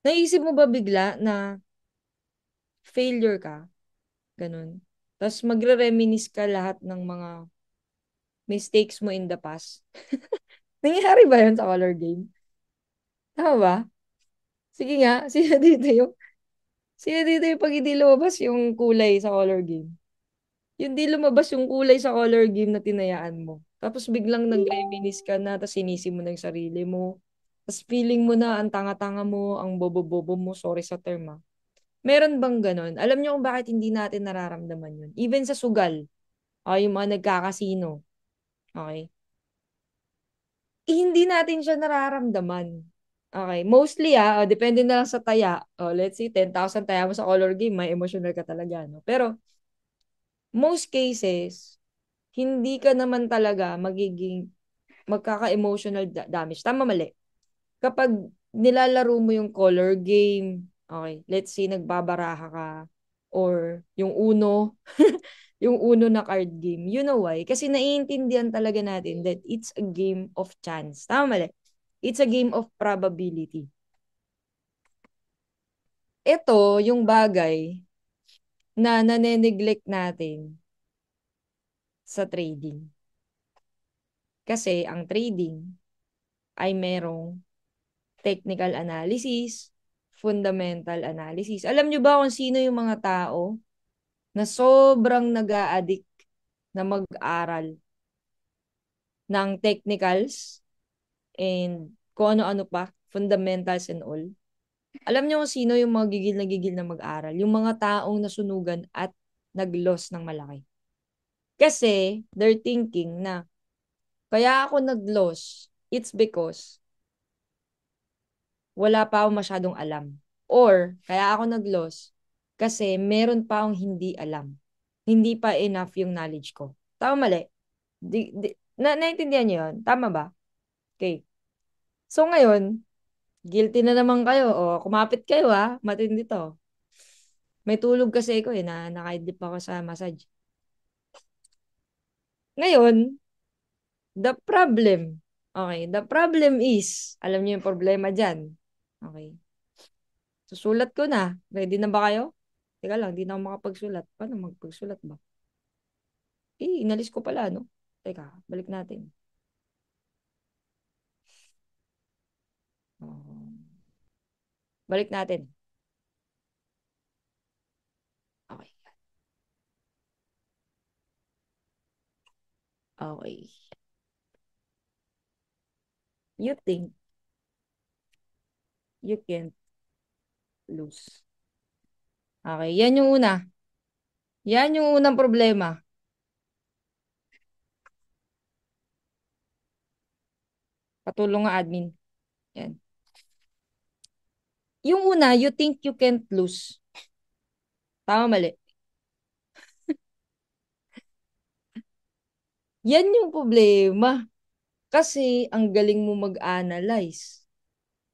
Naisip mo ba bigla na failure ka? Ganun. Tapos magre-reminisce ka lahat ng mga mistakes mo in the past. Nangyayari ba yun sa color game? Tama ba? Sige nga, sino dito yung pag hindi lumabas yung kulay sa color game? Yung di lumabas yung kulay sa color game na tinayaan mo. Tapos biglang nag-reminisce ka na, tapos sinisi mo na yung sarili mo. Tapos feeling mo na ang tanga-tanga mo, ang bobo-bobo mo, sorry sa term ah. Meron bang ganon? Alam niyo kung bakit hindi natin nararamdaman yun? Even sa sugal, yung mga nagkakasino, okay? Hindi natin siya nararamdaman. Okay, mostly depende na lang sa taya. Let's say 10,000 taya mo sa color game, may emotional ka talaga, no? Pero most cases, hindi ka naman talaga magkaka-emotional damage. Tama, mali. Kapag nilalaro mo yung color game, okay, let's say nagbabaraha ka, or yung Uno, yung Uno na card game, you know why? Kasi naiintindihan talaga natin that it's a game of chance. Tama, mali. It's a game of probability. Ito, yung bagay na nane-neglect natin sa trading. Kasi ang trading ay merong technical analysis, fundamental analysis. Alam nyo ba kung sino yung mga tao na sobrang nag-a-addict na mag-aral ng technicals and kung ano-ano pa, fundamentals and all? Alam nyo kung sino yung mga gigil na mag-aral? Yung mga taong nasunugan at nag-loss ng malaki. Kasi they're thinking na kaya ako nag-loss, it's because wala pa akong masyadong alam. Or, kaya ako nag-loss kasi meron pa akong hindi alam. Hindi pa enough yung knowledge ko. Tama, mali? Naintindihan niyo yun? Tama ba? Okay. So ngayon, guilty na naman kayo. O, kumapit kayo matindi to. May tulog kasi ako na nakaidlip ako sa massage. Ngayon, the problem. Okay, the problem is, alam niyo yung problema dyan. Okay. Susulat ko na. Ready na ba kayo? Teka lang, di na ako makapagsulat. Paano magpagsulat ba? Inalis ko pala, no? Teka, balik natin. Um, balik natin. Okay. Okay. You think you can lose. Okay, yan yung una. Yan yung unang problema. Patulong nga admin. Yan. Yung una, you think you can't lose. Tama, mali. Yan yung problema. Kasi ang galing mo mag-analyze.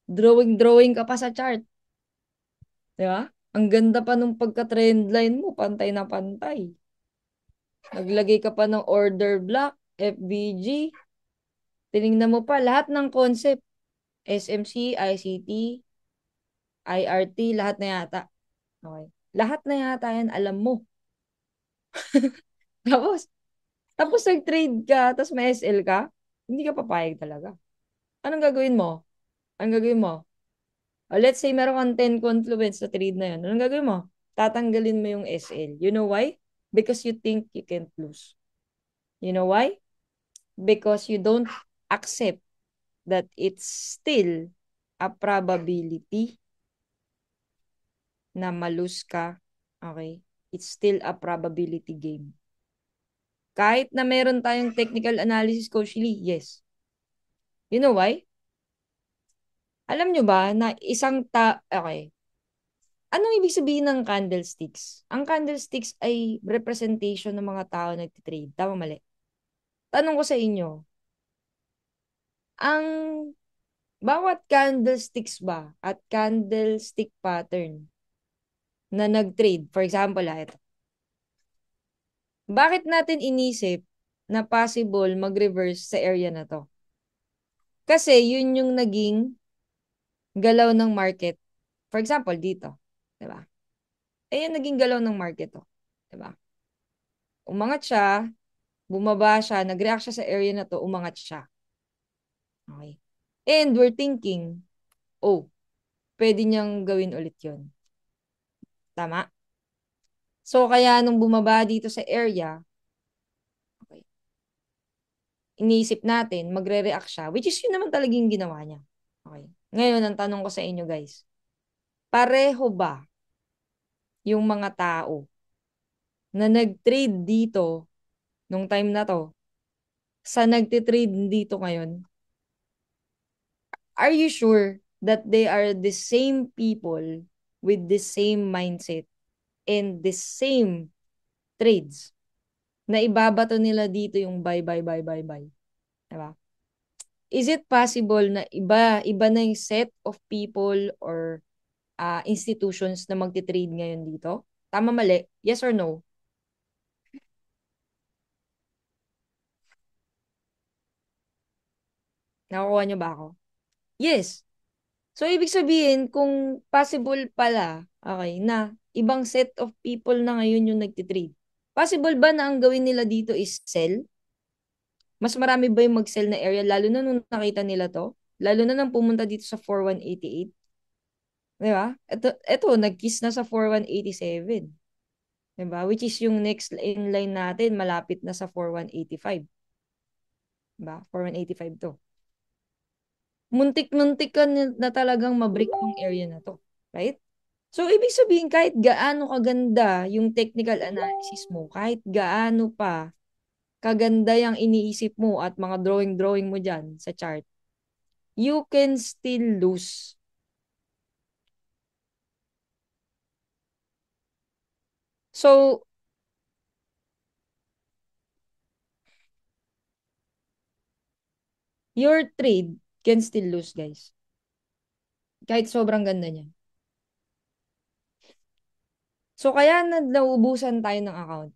Drawing ka pa sa chart. Di ba? Ang ganda pa nung pagka-trend line mo, pantay na pantay. Naglagay ka pa ng order block, FBG. Tinignan mo pa lahat ng concept. SMC, ICT, IRT, lahat na yata. Okay. Lahat na yata yan, alam mo. Tapos, tapos nag-trade ka, tapos may SL ka, hindi ka papayag talaga. Anong gagawin mo? Anong gagawin mo? Let's say meron kang 10 confluence sa trade na yun. Anong gagawin mo? Tatanggalin mo yung SL. You know why? Because you think you can't lose. You know why? Because you don't accept that it's still a probability na malus ka. Okay? It's still a probability game. Kahit na meron tayong technical analysis, Coach Lee, yes. You know why? Alam nyo ba na okay. Anong ibig sabihin ng candlesticks? Ang candlesticks ay representation ng mga tao na nagtitrade. Tama, mali? Tanong ko sa inyo, ang bawat candlesticks ba at candlestick pattern na nag-trade, for example, ito, bakit natin inisip na possible mag-reverse sa area na to? Kasi yun yung naging galaw ng market. For example, dito. Diba? Yung naging galaw ng market to. Diba? Umangat siya, Bumaba siya, nag-react siya sa area na to, umangat siya. Okay. And we're thinking, oh, pwede niyang gawin ulit yun. Tama? So, kaya nung bumaba dito sa area, okay, iniisip natin, magre-react siya, which is yun naman talagang ginawa niya. Okay. Ngayon, ang tanong ko sa inyo guys, pareho ba yung mga tao na nag-trade dito nung time na to sa nagtitrade dito ngayon? Are you sure that they are the same people with the same mindset and the same trades na ibabato nila dito yung buy, buy, buy, buy, buy? Diba? Is it possible na iba na yung set of people or institutions na magti-trade ngayon dito? Tama, mali? Yes or no? Nakukuha niyo ba ako? Yes. So, ibig sabihin, kung possible pala, okay, na ibang set of people na ngayon yung nagtitrade. Possible ba na ang gawin nila dito is sell? Mas marami ba yung mag-sell na area, lalo na nung nakita nila to? Lalo na nang pumunta dito sa 4188. Di ba? Ito, nag-kiss na sa 4187. Di ba? Which is yung next in line natin, malapit na sa 4185. Di ba? 4185 to. Muntik-muntik ka na talagang mabreak yung area na to. Right? So, ibig sabihin, kahit gaano kaganda yung technical analysis mo, kahit gaano pa kaganda yung iniisip mo at mga drawing-drawing mo dyan sa chart, you can still lose. So, your trade can still lose, guys. Kahit sobrang ganda niya. So, kaya na nauubusan tayo ng account.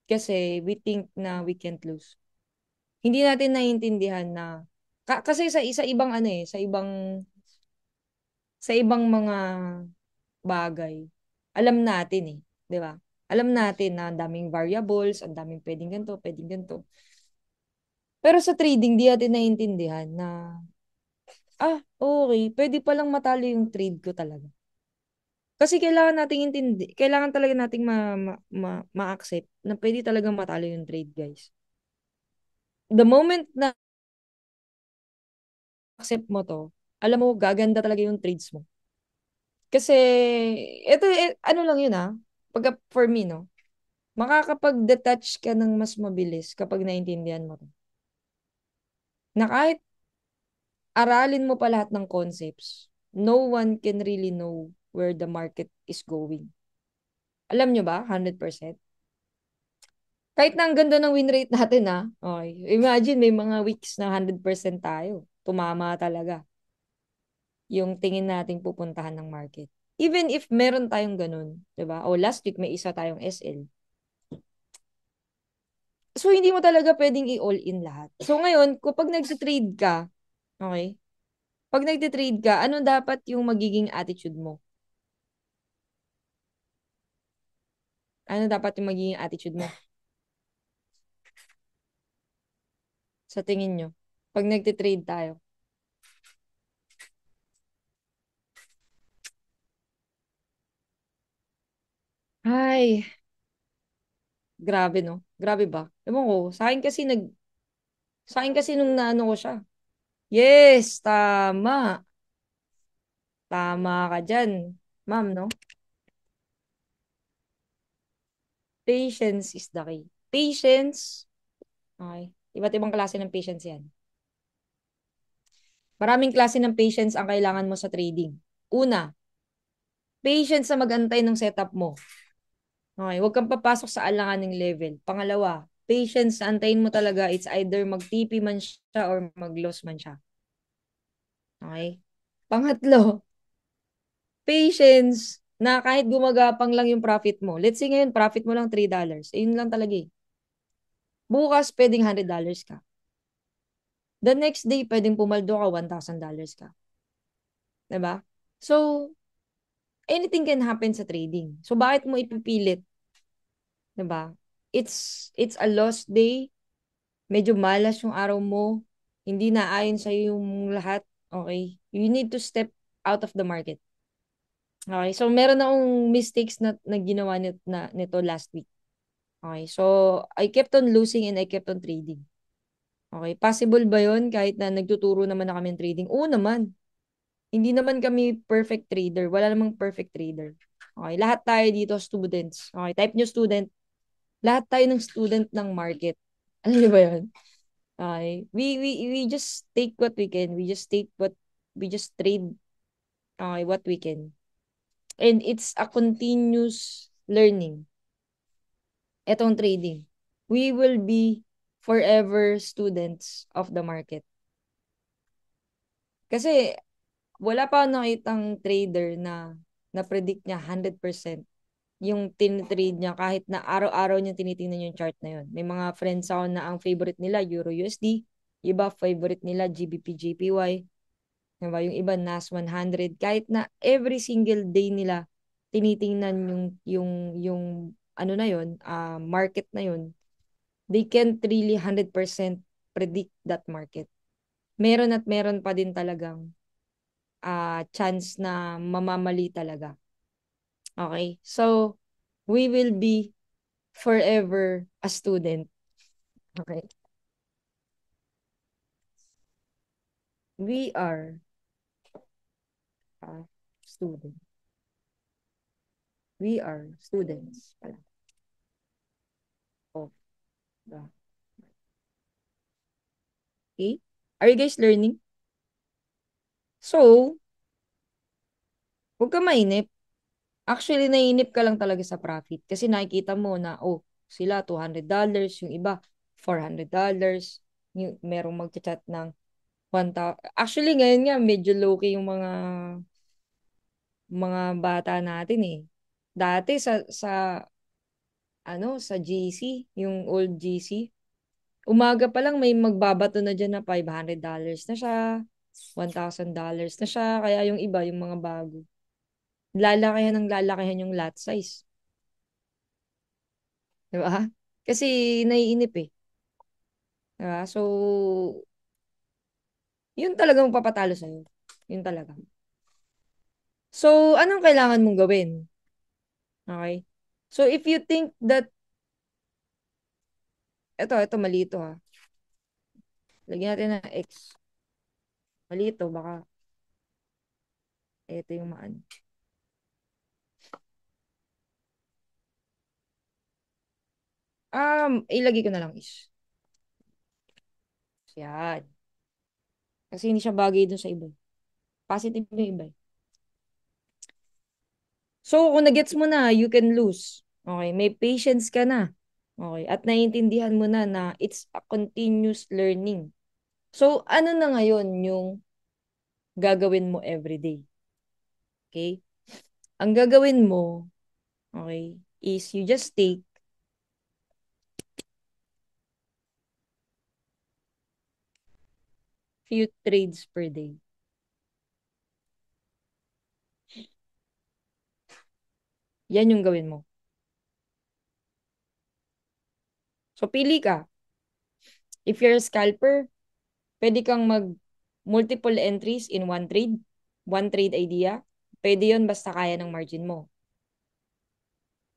Kasi we think na we can't lose. Hindi natin naiintindihan na kasi sa ibang ano eh, sa ibang mga bagay, alam natin eh, 'di ba? Alam natin na ang daming variables, ang daming pwedeng ganito, pwedeng ganito. Pero sa trading, di natin naiintindihan na, okay, pwede palang matalo yung trade ko talaga. Kasi kailangan nating kailangan talaga nating ma-accept na pwede talaga matalo yung trade, guys. The moment na accept mo to, alam mo, gaganda talaga yung trades mo. Kasi, ano lang yun pagka for me, no? Makakapag-detach ka ng mas mabilis kapag naintindihan mo to. Na kahit aralin mo pa lahat ng concepts, no one can really know where the market is going. Alam nyo ba? 100%. Kahit na ang ganda ng win rate natin okay. Imagine may mga weeks na 100% tayo. Tumama talaga yung tingin nating pupuntahan ng market. Even if meron tayong ganun, 'di ba? O last week may isa tayong SL. So hindi mo talaga pwedeng i-all in lahat. So ngayon, kapag nagse-trade ka, okay? Pag nagte-trade ka, ano dapat yung magiging attitude mo? Ano dapat yung magiging attitude mo sa tingin nyo? Pag nagte-trade tayo. Ay, grabe no? Grabe ba? Ewan ko, sa akin kasi nung naano ko siya. Yes, tama. Tama ka dyan. Ma'am, no? Patience is the key. Patience, okay. Iba't ibang klase ng patience yan. Maraming klase ng patience ang kailangan mo sa trading. Una, patience sa mag-antay ng setup mo. Okay, huwag kang papasok sa alanganing level. Pangalawa, patience sa antayin mo talaga. It's either mag-TP man siya or mag-loss man siya. Okay? Pangatlo, patience na kahit gumagapang lang yung profit mo. Let's say ngayon, profit mo lang $3. Eh, yun lang talaga eh. Bukas, pwedeng $100 ka. The next day, pwedeng pumaldo ka, $1,000 ka. Diba? So, anything can happen sa trading. So, bakit mo ipipilit? Diba? It's a lost day. medyo malas yung araw mo, hindi na ayon sa'yo yung lahat, okay? You need to step out of the market. Okay, so meron akong mistakes na ginawa nito last week. Okay, so I kept on losing and I kept on trading. Okay, possible ba yun kahit na nagtuturo naman na kami ng trading? Oo naman. Hindi naman kami perfect trader. Wala namang perfect trader. Okay, lahat tayo dito students. Okay, type nyo student. Lahat tayo ng student ng market. Alam niyo ba yun? Okay. We just take what we can. We just trade what we can. And it's a continuous learning. Etong trading. We will be forever students of the market. Kasi wala pa akong nakitang trader na predict niya 100% yung tinitrade niya kahit na araw-araw niya tinitingnan yung chart na yun. May mga friends ako na ang favorite nila Euro USD, iba favorite nila GBP JPY, diba? Yung iba NAS 100 kahit na every single day nila tinitingnan yung ano na yun, market na yun. They can't really 100% predict that market. Meron at meron pa din talagang chance na mamamali talaga. Okay? So, we will be forever a student. Okay? We are a student. We are students pala of the... Okay? Are you guys learning? So, huwag ka mainip. Actually, naiinip ka lang talaga sa profit. Kasi nakikita mo na, oh, sila $200, yung iba $400, yung merong magchat ng 1,000. Actually, ngayon nga, medyo low-key yung mga bata natin eh. Dati sa GC, yung old GC, umaga pa lang may magbabato na dyan na $500 na siya, $1,000 na siya, kaya yung iba, yung mga bago. Lalakihan ng lalakihan yung lot size. Di ba? Kasi naiinip eh. Di ba? So, yun talagang papatalo sa'yo. Yun talaga. So, anong kailangan mong gawin? Okay? So, if you think that, ito, mali ito ha. Lagyan natin ng X. Mali ito, baka, ito yung maan. Ilagay ko na lang is. Yan. Kasi hindi siya bagay dun sa iba. Positive yung iba. So, kung na-gets mo na, you can lose. Okay, may patience ka na. Okay, at naiintindihan mo na it's a continuous learning. So, ano na ngayon yung gagawin mo everyday? Okay? Ang gagawin mo, okay, is you just take few trades per day. Yan yung gawin mo. So, pili ka. If you're a scalper, pwede kang mag multiple entries in one trade. One trade idea. Pwede yun basta kaya ng margin mo.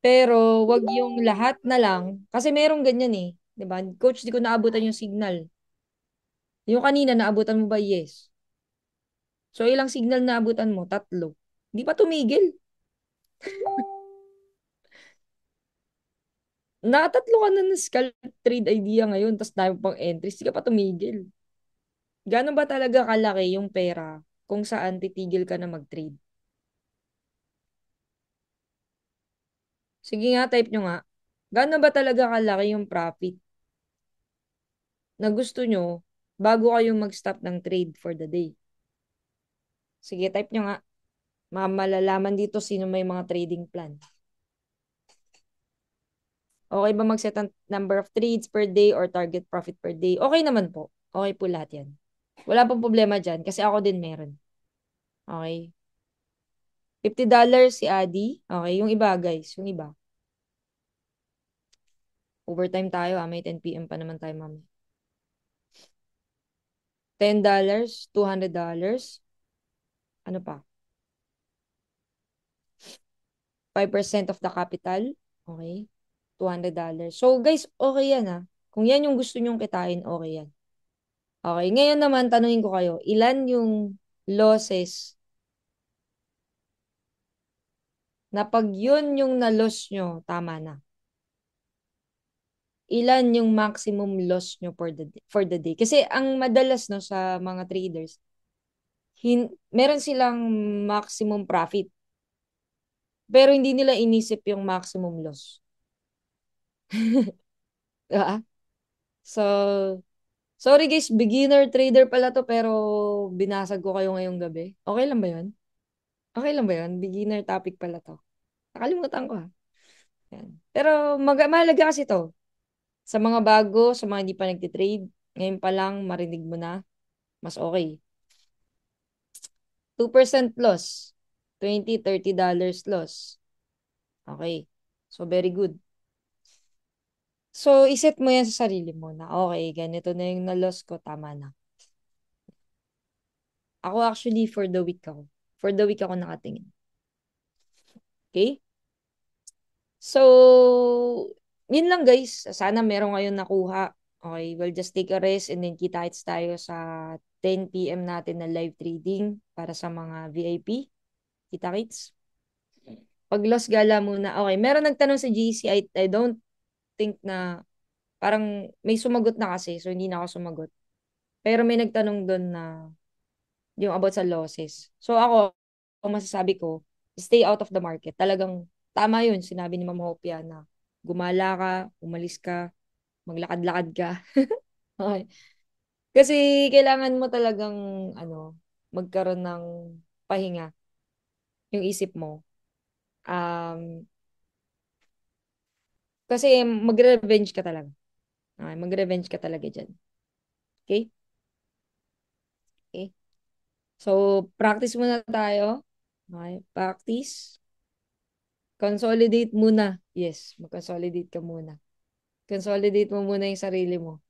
Pero, wag yung lahat na lang. Kasi merong ganyan eh. 'Di ba? Coach, di ko naabutan yung signal. Yung kanina, naabutan mo ba? Yes. So, ilang signal naabutan mo? Tatlo. Di pa tumigil. Nakatatlo ka na ng scalp trade idea ngayon, tapos dami pang entries, di ka pa tumigil. Gano'n ba talaga kalaki yung pera kung saan titigil ka na mag-trade? Sige nga, type nyo nga. Gano'n ba talaga kalaki yung profit na gusto nyo bago kayong mag-stop ng trade for the day? Sige, type nyo nga. Malalaman dito sino may mga trading plan. Okay ba mag-set ang number of trades per day or target profit per day? Okay naman po. Okay po lahat yan. Wala pong problema dyan kasi ako din meron. Okay. $50 si Adi. Okay, yung iba guys, yung iba. Overtime tayo may 10 p.m. pa naman tayo mami. $10, $200, ano pa? 5% of the capital. Okay. $200. So guys, okay yan ah. Kung yan yung gusto nyong kitain, okay yan. Okay. Ngayon naman, tanungin ko kayo, ilan yung losses na pag yun yung na-loss nyo, tama na. Ilan yung maximum loss nyo for the day? Kasi ang madalas no sa mga traders, meron silang maximum profit, pero hindi nila inisip yung maximum loss. Diba? So, sorry guys, beginner trader pala to pero binasag ko kayo ngayong gabi. Okay lang ba yun? Okay lang ba yun? Beginner topic pala to. Nakalimutan ko ha. Yan. Pero mahalaga kasi to. Sa mga bago, sa mga hindi pa nagtitrade, ngayon pa lang marinig mo na, mas okay. 2% loss. 20, $30 loss. Okay. So, very good. So, iset mo yan sa sarili mo na, okay, ganito na yung na-loss ko, tama na. Ako actually, for the week ako. For the week ako nakatingin. Okay? So, yun lang guys. Sana meron kayong nakuha. Okay, we'll just take a rest and then kita-kits tayo sa 10 p.m. natin na live trading para sa mga VIP. Kita-kits. Pag loss gala muna. Okay, meron nagtanong sa GC. I don't think na parang may sumagot na kasi so hindi na ako sumagot. Pero may nagtanong doon na yung about sa losses. So ako, ang masasabi ko, stay out of the market. Talagang tama yun, sinabi ni Ma'am Hopia na gumala ka, umalis ka, maglakad-lakad ka. Okay. Kasi kailangan mo talagang magkaroon ng pahinga yung isip mo. Um, kasi magre-revenge ka talaga. Okay, magre-revenge ka talaga dyan. Okay? Okay. So, practice muna tayo. Okay, practice. Consolidate muna. Yes, mag-consolidate ka muna. Consolidate mo muna yung sarili mo.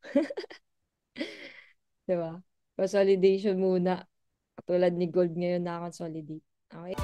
'Di ba? Consolidation muna. Katulad ni Gold ngayon na consolidate. Okay?